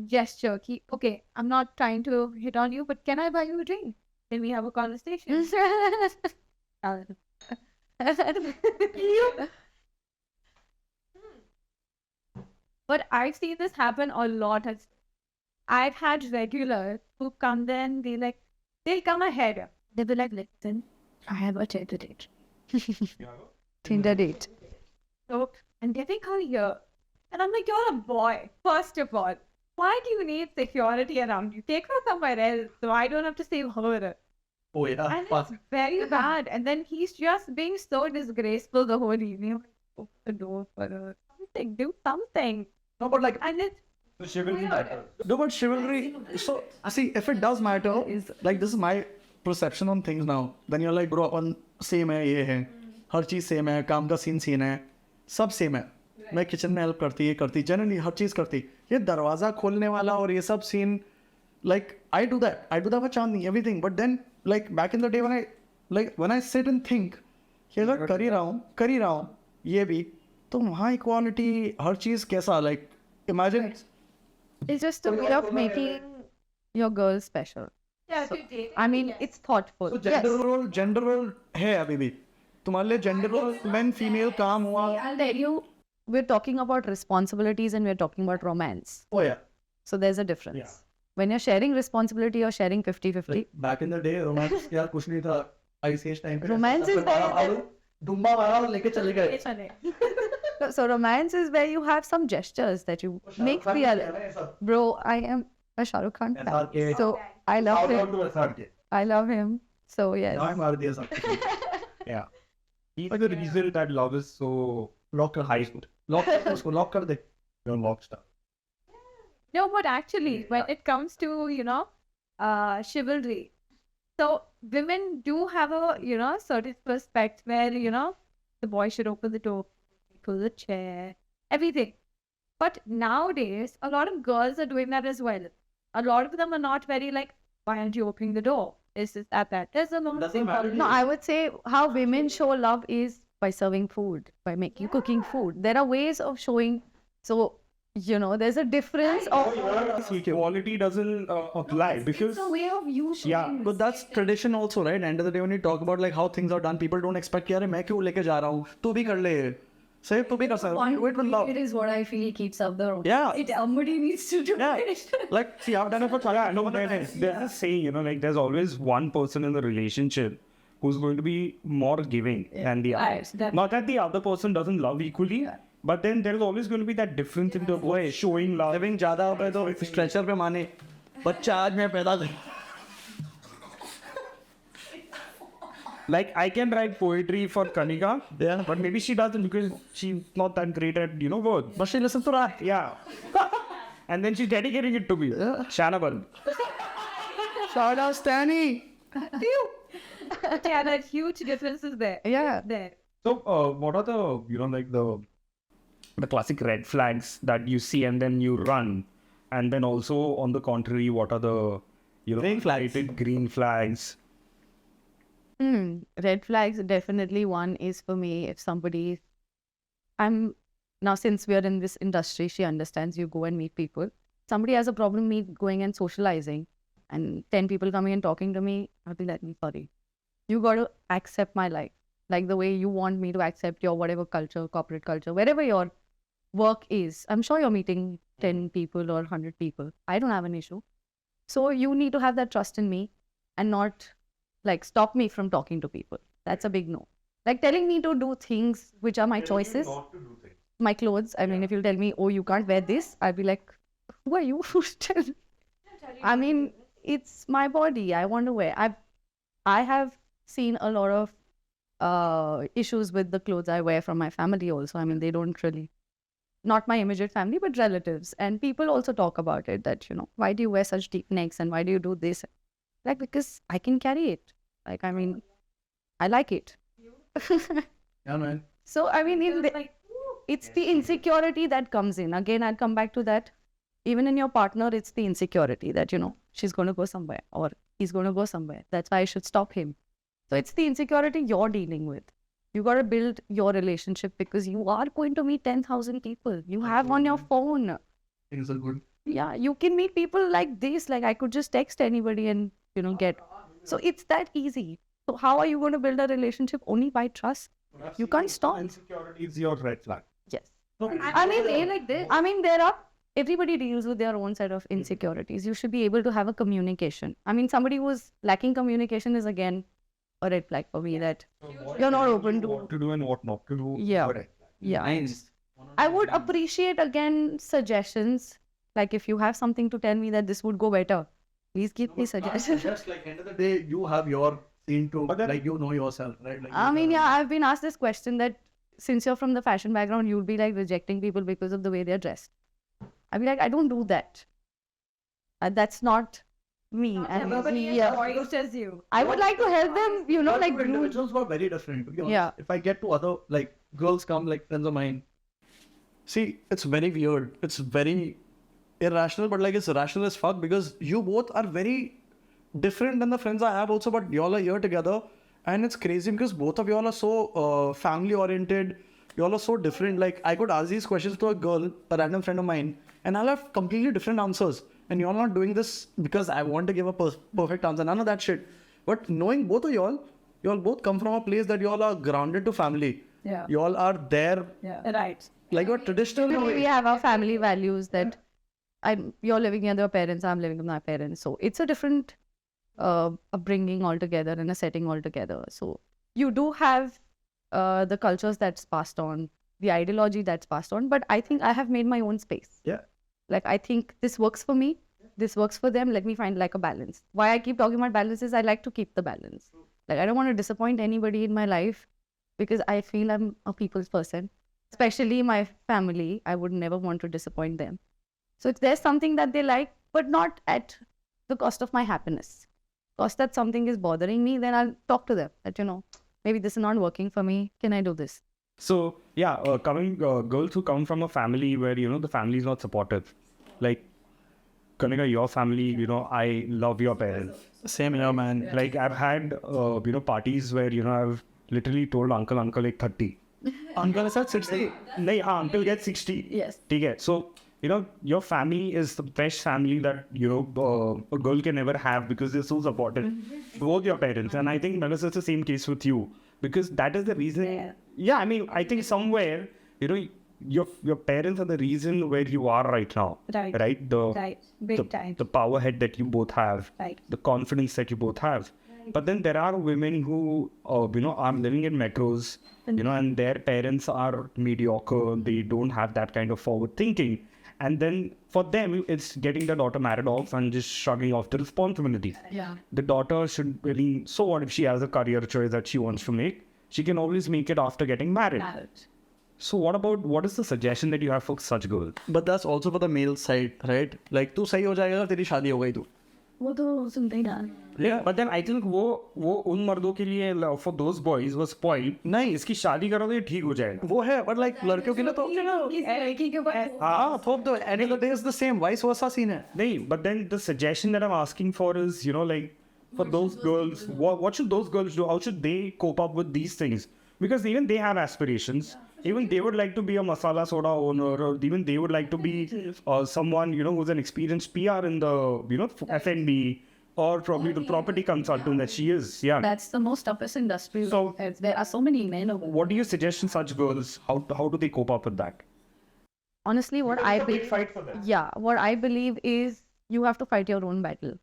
gesture. Okay, I'm not trying to hit on you, but can I buy you a drink? Then we have a conversation. But I've seen this happen a lot. I've had regulars who come there and they'll come ahead. They'll be like, listen, I have a Tinder date. Tinder date. So, and they think, oh, here. And I'm like, you're a boy, first of all. Why do you need security around you? Take her somewhere else so I don't have to save her. Oh yeah. And it's very bad. And then he's just being so disgraceful the whole evening. I'm like, open the door for her. Something, do something. No, but like, And it's no, but chivalry. So see, if it does matter, is like this is my perception on things now. Then you're like, bro, upon same है, ये है, हर चीज same है, काम का scene same है, सब same है. मैं किचन में हेल्प करती जनरली हर चीज करती. ये दरवाजा खोलने वाला और ये सब scene, like I do that for Chandni, everything. But then like back in the day when I sit and think, ये अगर कर ही रहा हूँ ये भी, तो वहाँ equality हर चीज कैसा, like imagine. It's just a way of making your girl special. yeah, So, I mean, it's thoughtful. So gender role है अभी भी. तुम्हारे लिए gender role men female काम हुआ. I'll tell you, we're talking about responsibilities and we're talking about romance. Oh yeah. So there's a difference. Yeah. When you're sharing responsibility, you're sharing 50-50. Like back in the day, romance यार कुछ नहीं था. Ice Age time पे. Romance is there. डुम्बा मारा और लेके चले गए. So romance is where you have some gestures that you make the other. Bro, I am a Shah Rukh Khan fan. SRK. So I love Shout out him. to SRK. I love him. So yes. Now I'm RDS. Yeah. He's the reason that love is so Lock कर hyped. lock कर उसको lock कर दे. You're locked up. No, but actually, when it comes to, chivalry, so women do have a, certain perspective where, the boy should open the door, pull the chair, everything. But nowadays, a lot of girls are doing that as well. A lot of them are not very like, why aren't you opening the door? Is this that? There's a lot of Doesn't matter. No, I would say how women show love is by serving food, by making cooking food. There are ways of showing. So there's a difference of. Equality doesn't apply because It's a way of you showing. yeah, But that's tradition also, right? End of the day, when you talk about like how things are done, people don't expect कि अरे मैं क्यों लेके जा रहा हूँ, तू भी कर ले. Say तू भी कर सकता है. Do it with love. It is what I feel keeps up the road. Yeah. Somebody needs to do Yeah. it. Like, see, I've done it for yeah, no, but there's a saying, like there's always one person in the relationship who's going to be more giving than the other. Right, that- Not that the other person doesn't love equally, but then there's always going to be that difference in the way showing love. Living ज़्यादा पे तो stretcher पे माने बच्चा आज मैं पैदा कर. Like I can write poetry for Kanika, Yeah. but maybe she doesn't because she's not that great at words. But she listens to that. Yeah. And then she's dedicating it to me. Yeah. Shanavan. Shout out Stanny. yeah, that huge differences there. Yeah. There. So, what are the like the classic red flags that you see and then you run, and then also on the contrary, what are the Green flags. rated green flags? Red flags, definitely one is for me if somebody, now since we are in this industry, she understands you go and meet people. Somebody has a problem me going and socializing and 10 people coming and talking to me, I'll be like, I'm sorry. You got to accept my life. Like the way you want me to accept your whatever culture, corporate culture, wherever your work is. I'm sure you're meeting 10 people or 100 people. I don't have an issue. So you need to have that trust in me and not like stop me from talking to people. That's a big no. Like telling me to do things which are my choices. My clothes. I mean, if you'll tell me, oh, you can't wear this, I'll be like, who are you? I mean, it's my body. I want to wear. I have seen a lot of issues with the clothes I wear from my family also. I mean, they don't really, not my immediate family, but relatives. And people also talk about it that, why do you wear such deep necks and why do you do this? Like, because I can carry it. Like, I mean, I like it. Yeah, man. So, I mean, it's the insecurity that comes in. Again, I'll come back to that. Even in your partner, it's the insecurity that, she's going to go somewhere or he's going to go somewhere. That's why I should stop him. So, it's the insecurity you're dealing with. You got to build your relationship because you are going to meet 10,000 people. You have on your phone. Things are good. Yeah, you can meet people like this. Like, I could just text anybody and, get. So, it's that easy. So, how are you going to build a relationship? Only by trust. You can't stop. Insecurity is your red flag. Yes. I mean, everybody deals with their own set of insecurities. You should be able to have a communication. I mean, somebody who's lacking communication is again a red flag for me that you're not open to. What to do and what not to do. Yeah. Yeah. I would appreciate again suggestions. Like if you have something to tell me that this would go better, please give me suggestions. Just like end of the day, you have your scene to, But then- like you know yourself, right? Like, I mean, yeah, I've been asked this question that since you're from the fashion background, you'll be like rejecting people because of the way they're dressed. I'd be like, I don't do that. That's not me. And Voice as you. I would like to help them, like do. individuals were very different. To be honest. Yeah. If I get to other, like, girls come, like, friends of mine, See, it's very weird. It's very irrational, but like it's rational as fuck because you both are very different than the friends I have also, but y'all are here together. And it's crazy because both of y'all are so family oriented. Y'all are so different. Like I could ask these questions to a girl, a random friend of mine, and I'll have completely different answers. And y'all not doing this because I want to give a perfect answer. None of that shit. But knowing both of y'all both come from a place that y'all are grounded to family. Yeah. Y'all are there Right. like a traditional way. We have our family values that you're living near your parents, I'm living with my parents. So it's a different upbringing altogether and a setting altogether. So you do have the cultures that's passed on. the ideology that's passed on, but I think I have made my own space. Yeah. Like, I think this works for me, this works for them. Let me find like a balance. Why I keep talking about balance is I like to keep the balance. Like, I don't want to disappoint anybody in my life because I feel I'm a people's person, especially my family. I would never want to disappoint them. So if there's something that they like, but not at the cost of my happiness, cost that something is bothering me, then I'll talk to them that, maybe this is not working for me. Can I do this? So yeah, girls who come from a family where the family is not supportive, like Kanika, your family, I love your parents. Same here, man. Like I've had parties where I've literally told uncle like 30. Uncle is at 60. Nahi, uncle gets 60. Yes. Okay. So your family is the best family that a girl can ever have because they're so supportive. Both your parents, and I think Melisa, it's the same case with you because that is the reason. Yeah, I mean, I think somewhere your parents are the reason where you are right now. Right. Right. Big time. The power head that you both have. Right. The confidence that you both have. But then there are women who are living in metros, and their parents are mediocre. They don't have that kind of forward thinking. And then for them, it's getting the daughter married off and just shrugging off the responsibility. Yeah. The daughter should really, so what if she has a career choice that she wants to make? She can always make it after getting married. So what is the suggestion that you have for such girls? But that's also for the male side, right? Like, तू सही हो जाएगा तेरी शादी हो गई तू. वो तो सुनते ही ना. Yeah, but then I think वो उन मर्दों के लिए for those boys was spoiled. नहीं, इसकी शादी करो तो ये ठीक हो जाएगा. वो है, but like लड़कियों के लिए तो हाँ थोप दो. End of the day is the same. Vice versa scene है. नहीं, but then the suggestion that I'm asking for is like for those girls, what should those girls do? How should they cope up with these things? Because even they have aspirations. Even they would like to be a masala soda owner, or even they would like to be someone who's an experienced PR in the F&B, or probably the property consultant that she is. Yeah. That's the most toughest industry. So there are so many men over there. what do you suggest to such girls? How do they cope up with that? Honestly, what I believe, Fight for them. yeah, what I believe is you have to fight your own battle.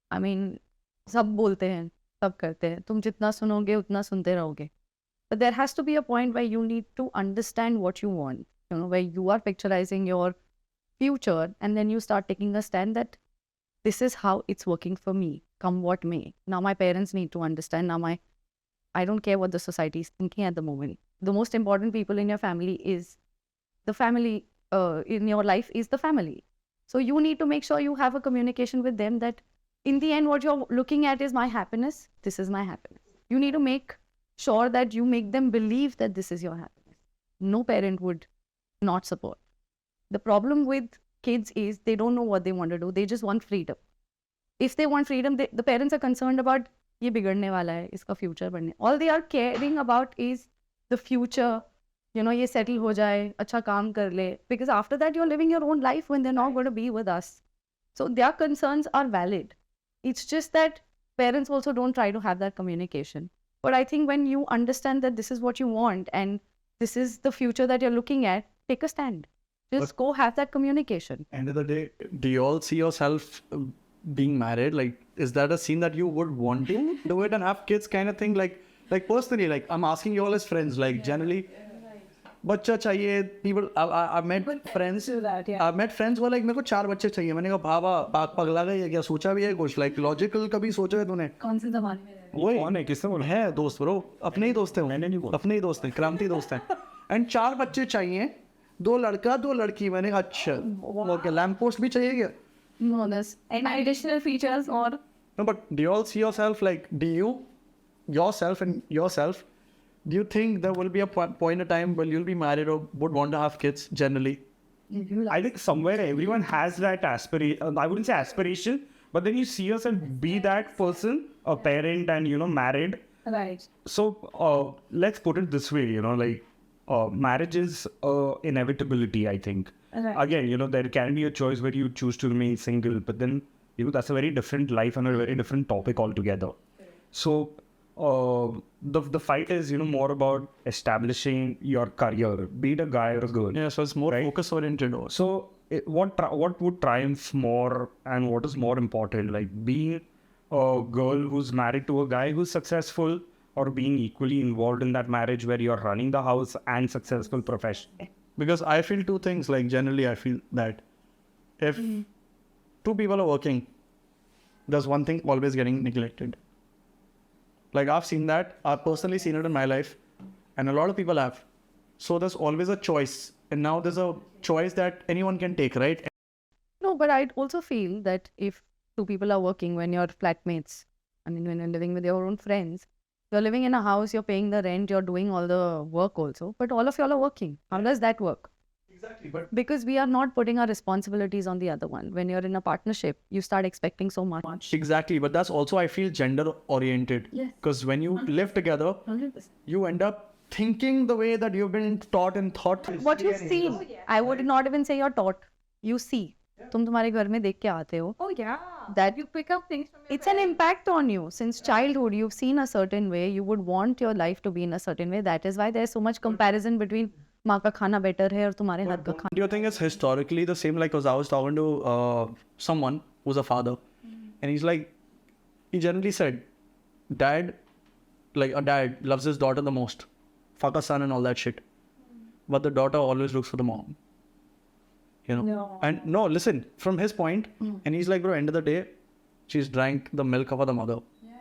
I mean, सब बोलते हैं, सब करते हैं. तुम जितना सुनोगे उतना सुनते रहोगे. But there has to be a point where you need to understand what you want. Where you are picturizing your future, and then you start taking a stand that this is how it's working for me, come what may. Now my parents need to understand. I don't care what the society is thinking at the moment. The most important people in your family is the family, in your life is the family. So you need to make sure you have a communication with them that in the end, what you're looking at is my happiness. This is my happiness. You need to make sure that you make them believe that this is your happiness. No parent would not support. The problem with kids is they don't know what they want to do. They just want freedom. If they want freedom, the parents are concerned about ये बिगड़ने वाला है, इसका future बनने. All they are caring about is the future. ये settle हो जाए, अच्छा काम कर ले. Because after that, you're living your own life when they're not going to be with us. So their concerns are valid. It's just that parents also don't try to have that communication. But I think when you understand that this is what you want and this is the future that you're looking at, take a stand. Just go have that communication. End of the day, do you all see yourself being married? Like, is that a scene that you would want to do it and have kids kind of thing? Like personally, like I'm asking you all as friends, like generally, बच्चा चाहिए. People, I've met friends. I've met friends who are like, मेरे को 4 बच्चे चाहिए. मैंने कहा भावा पगला गई है क्या? सोचा भी है कुछ? Like logical कभी सोचा है तूने? कौन से ज़माने में? वही कौन है? किसने बोला? है दोस्त ब्रो, अपने ही दोस्त हैं. मैंने नहीं बोला. अपने ही दोस्त हैं, क्रांति दोस्त हैं. एंड 4 बच्चे चाहिए, 2 लड़का 2 लड़की. मैंने कहा अच्छा, ओके. लैम्प पोस्ट भी चाहिए क्या? No, there's Any additional features or No, but do you all see yourself like, do you yourself, do you think there will be a point in time when you'll be married or would want to have kids generally? I think somewhere everyone has that aspiration. I wouldn't say aspiration, but then you see yourself be that person, a parent, and married. right. So let's put it this way, marriage is inevitability, I think. Right. Again, there can be a choice where you choose to remain single, but then that's a very different life and a very different topic altogether. So the fight is more about establishing your career, be it a guy or a girl. Yeah, so it's more Right. focus oriented. So what would triumph more, and what is more important, like being a girl who's married to a guy who's successful, or being equally involved in that marriage where you're running the house and successful profession? Because I feel two things. Like generally, I feel that if two people are working, there's one thing always getting neglected. Like I've seen that. I've personally seen it in my life, and a lot of people have. So there's always a choice, and now there's a choice that anyone can take, right? No, but I'd also feel that if two people are working when you're flatmates, I mean, when you're living with your own friends, you're living in a house, you're paying the rent, you're doing all the work also, but all of y'all are working. How does that work? Exactly. But Because we are not putting our responsibilities on the other one. When you're in a partnership, you start expecting so much. exactly. But that's also, I feel, gender oriented. Yes. Because when you live together, you end up thinking the way that you've been taught and thought. What you've seen, I would not even say you're taught. You see. तुम तुम्हारे घर में देख के आते हो. Oh yeah. That You pick up things from your it's an impact on you. Since childhood, you've seen a certain way. You would want your life to be in a certain way. That is why there's so much comparison between माँ का खाना better है और तुम्हारे हाथ का खाना. Do you think it's historically the same? Like, because I was talking to someone who's a father, and he's like, he generally said, dad, like a dad loves his daughter the most, fuck a son and all that shit, but the daughter always looks for the mom. You know, No. and no, listen, from his point, and he's like, bro, end of the day, she's drank the milk of the mother.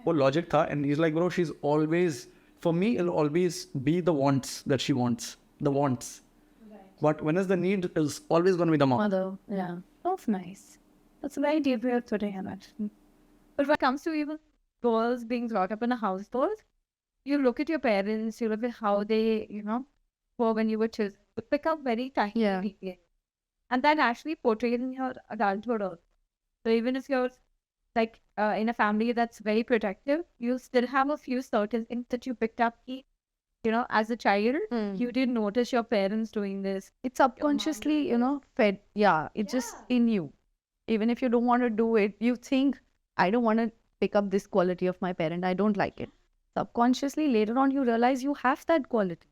वो logic था, and he's like, bro, she's always, for me, it'll always be the wants that she wants, the wants. But when is the need is always going to be the mom. Mother, yeah. That's nice. That's a very deep way of putting it, actually. But when it comes to even girls being brought up in a household, you look at your parents, you look at how they, were when you were children, you pick up very tiny Yeah. details. And that actually portrays in your adulthood also. So even if you're like in a family that's very protective, you still have a few certain things that you picked up, as a child. You didn't notice your parents doing this. It's subconsciously, fed. Yeah, it's just in you. Even if you don't want to do it, you think, I don't want to pick up this quality of my parent. I don't like it. Subconsciously, later on, you realize you have that quality.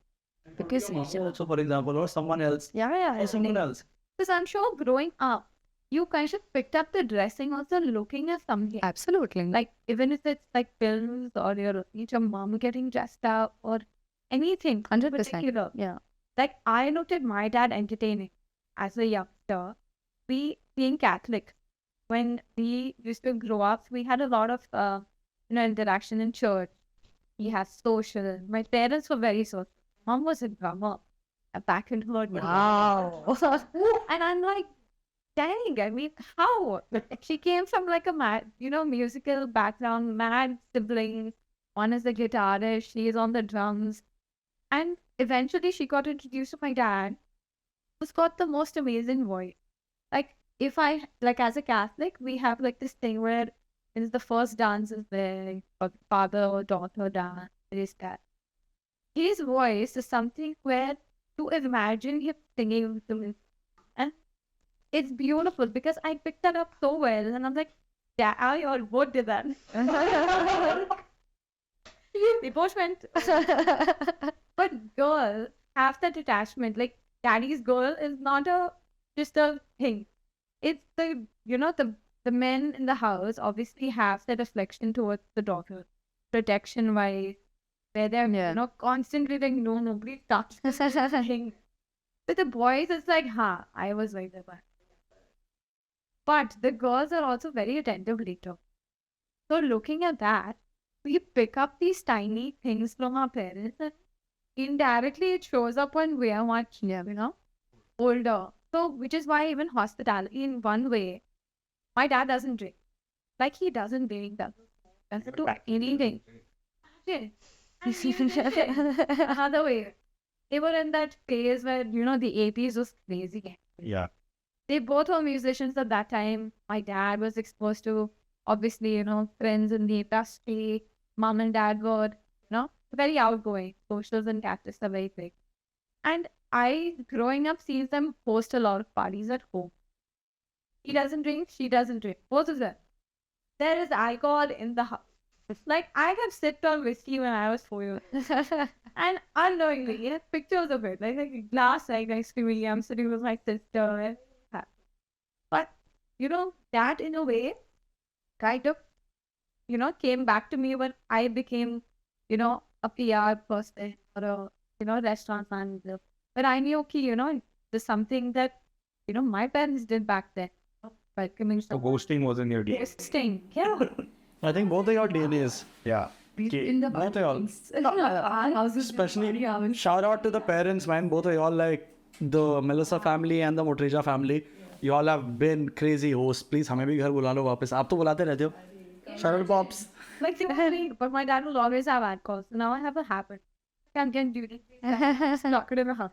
Because, Also, for example, or someone else, yeah, or someone else. Because I'm sure growing up, you kind of picked up the dressing also looking at something. absolutely. Like, even if it's like films or your mom getting dressed up or anything. 100%. particular. Yeah. Like, I looked at my dad entertaining as a youngster. We, being Catholic, when we used to grow up, we had a lot of, interaction in church. We had social. My parents were very social. Mom was a drummer. Back in her day. Wow. And I'm like, dang, I mean, how? She came from like a mad, musical background, mad sibling. One is the guitarist, she is on the drums. And eventually she got introduced to my dad, who's got the most amazing voice. Like, as a Catholic, we have like this thing where it's the first dance is there, or father or daughter dance, it is that. His voice is something where to imagine him singing to me. And it's beautiful because I picked that up so well. And I'm like, yeah, I or what did that? They both went. But girls have that attachment. Like, daddy's girl is not just a thing. It's the men in the house obviously have that affection towards the daughter, protection wise, where they're constantly like, no, please touch this thing. But the boys, it's like, I was like that. But the girls are also very attentive later. So looking at that, we pick up these tiny things from our parents, and indirectly it shows up when we are much, older. So, which is why even hospitality, in one way, my dad doesn't drink. Like, he doesn't drink, doesn't do anything. Yeah. Another way. They were in that phase where, the 80s was crazy. Yeah. They both were musicians at that time. My dad was exposed to, obviously, friends in the industry. Mom and dad were, very outgoing. Socials and cactus are very big. And I, growing up, sees them host a lot of parties at home. He doesn't drink, she doesn't drink. Both of them. There is alcohol in the house. Like, I have sipped on whiskey when I was 4 years old. And unknowingly, pictures of it. Like a glass right next to me. I'm sitting with my sister. But, that in a way kind of, came back to me when I became, a PR person or a restaurant manager. But I knew, okay, there's something that, my parents did back then. Welcoming So someone. ghosting wasn't your day. Ghosting, yeah. I think both of your DNAs. Yeah. Okay. Both of y'all. Especially shout out to the parents, man. Both of y'all, like the Melissa family and the Motreja family. You all have been crazy hosts. Please, हमें भी घर बुला लो वापस. आप तो बुलाते रहते हो. Shout out pops. Like, but my dad will always have ad calls. So now I have a habit. I can't do this. Just lock it in the house.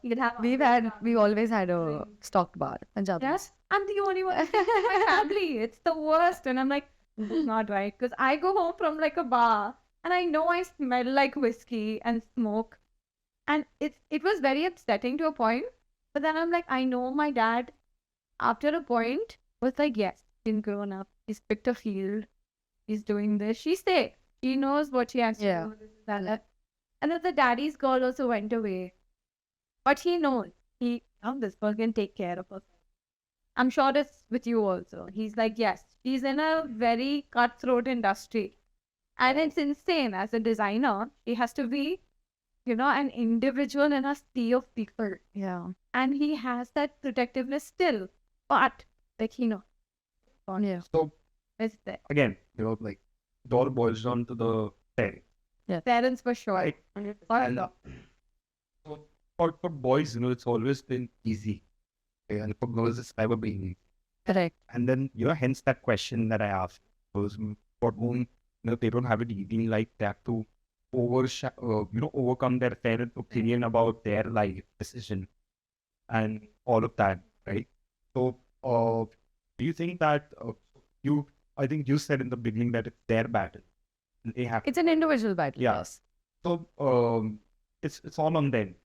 You can have We've always had a stocked bar, Punjabi. Yes, I'm the only one in my family. It's the worst. And I'm like, this is not right. Because I go home from like a bar and I know I smell like whiskey and smoke. And it was very upsetting to a point. But then I'm like, I know my dad, after a point, was like, yes, he's grown up. He's picked a field. He's doing this. She's safe. She knows what she has to Yeah. do. This, that. And then the daddy's girl also went away. But he knows. This girl can take care of herself. I'm sure it's with you also. He's like, yes, she's in a very cutthroat industry. And it's insane. As a designer, he has to be, an individual in a sea of people. Yeah. And he has that protectiveness still. But, like, Yeah. So it's there. again, like it all boils down to the parent. Parents for sure. Right. And so for boys, it's always been easy. Okay, and for girls, it's never been easy. Correct. And then, hence that question that I asked was for whom, they don't have it easy like that to overcome their parent opinion about their life decision and all of that, right? So, do you think that I think you said in the beginning that it's their battle. They have, It's an individual battle. Yeah. Yes. so it's all on them.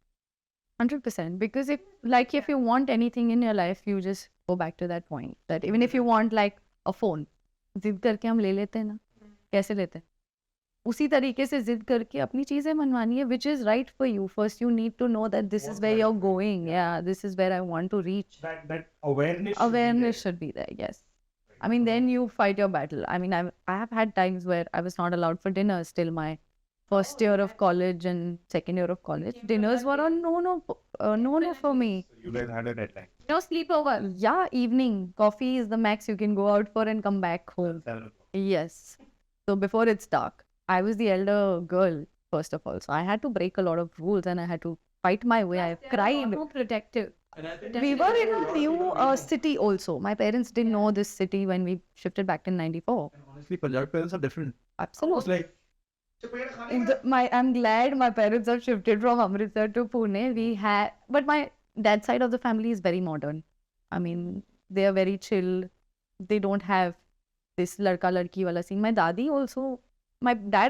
100%. Because if you want anything in your life, you just go back to that point. That even if you want like a phone, जिद करके हम ले लेते हैं ना, कैसे लेते हैं? उसी तरीके से जिद करके अपनी चीजें मनवानी है, which is right for you. First, you need to know that this is where you're going. Yeah, this is where I want to reach. That awareness. Awareness should be there. Yes. I mean, then you fight your battle. I mean, I have had times where I was not allowed for dinner till my first year of college and second year of college. Dinners were on no for me. You guys had a deadline. No sleepover. Yeah, evening. Coffee is the max you can go out for and come back home. 7 o'clock. Yes. So before it's dark, I was the elder girl, first of all. So I had to break a lot of rules and I had to fight my way. I cried. More protective. We were in a new city also. My parents didn't know this city when we shifted back in 94. Honestly, Punjab parents are different. Absolutely. Like, I'm glad my parents have shifted from Amritsar to Pune. But my dad's side of the family is very modern. I mean, they are very chill. They don't have this ladka-ladki wala scene. My dad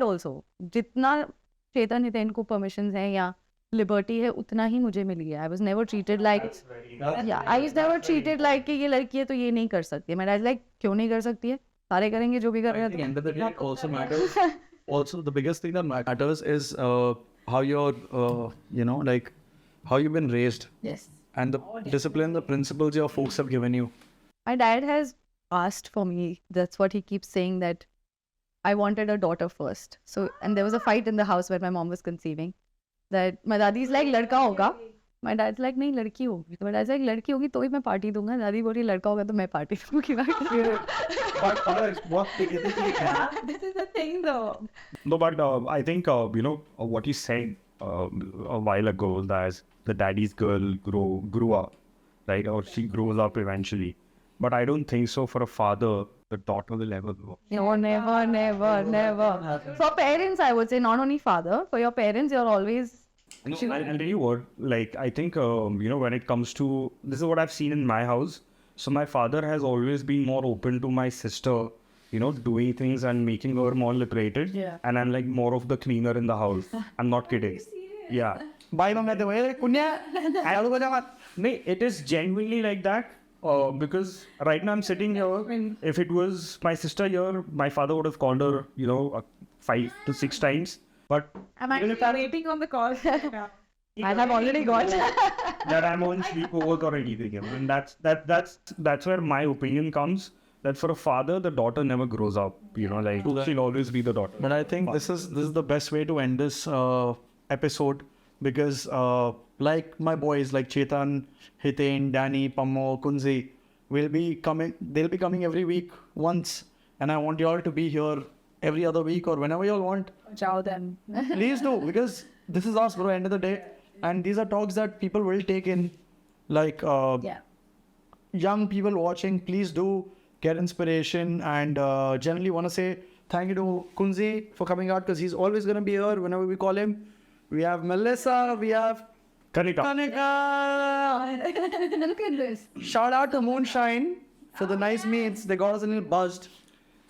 also. जितना चेतन हितेन को permissions हैं या liberty है, उतना ही मुझे मिली है. I was never treated like, I was never treated like कि ये लड़की है तो ये नहीं कर सकती. My dad's like, क्यों नहीं कर सकती है? सारे करेंगे जो भी कर रहे At the हैं. end of the day, also matters. Also, the biggest thing that matters is how you're, like how you've been raised Yes. and the discipline, the principles your folks have given you. My dad has asked for me. That's what he keeps saying, that I wanted a daughter first. So, and there was a fight in the house where my mom was conceiving. That my dadi's like, ladka hoga. My dad's like, nahi, ladki hogi. So my dad's like, ladki hogi to hi main party दूंगा. Dadi बोली ladka होगा तो मैं party दूंगी. This is the thing though. No, but I think, what you said a while ago, that the daddy's girl grew up, right? Or she grows up eventually. But I don't think so for a father, the daughter will ever grow. No, never. For parents, I would say, not only father, for your parents, you're always... No, I'll tell you what, like, I think, when it comes to, this is what I've seen in my house. So my father has always been more open to my sister, doing things and making her more liberated. Yeah. And I'm like more of the cleaner in the house. I'm not kidding. Yeah. Bye, mom. Punya. No, it is genuinely like that. Because right now I'm sitting here. If it was my sister here, my father would have called her, 5 to 6 times. But I'm actually waiting on the call. I have already got... that I'm on sleepovers or anything. And that's where my opinion comes. that for a father, the daughter never grows up. You know, like she'll always be the daughter. But I think this is the best way to end this episode, because like my boys like Chetan, Hiten, Danny, Pammo, Kunzi will be coming. They'll be coming every week once, and I want you all to be here every other week or whenever you all want. Ciao then. Please do, because this is us, bro. End of the day, and these are talks that people will take in. Like young people watching, please do get inspiration, and generally want to say thank you to Kunzi for coming out, because he's always going to be here whenever we call him. We have Melisa, we have Kanika. Kanika. Look at this. Shout out to Moonshine for the nice meats. They got us a little buzzed.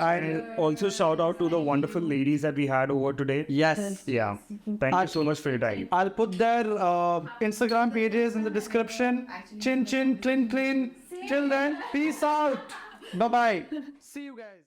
And also shout out to the wonderful ladies that we had over today. Yes. Yeah. Thank you so much for your time. I'll put their Instagram pages in the description. Chin chin, clean clean. Till then, peace out. Bye bye. See you guys.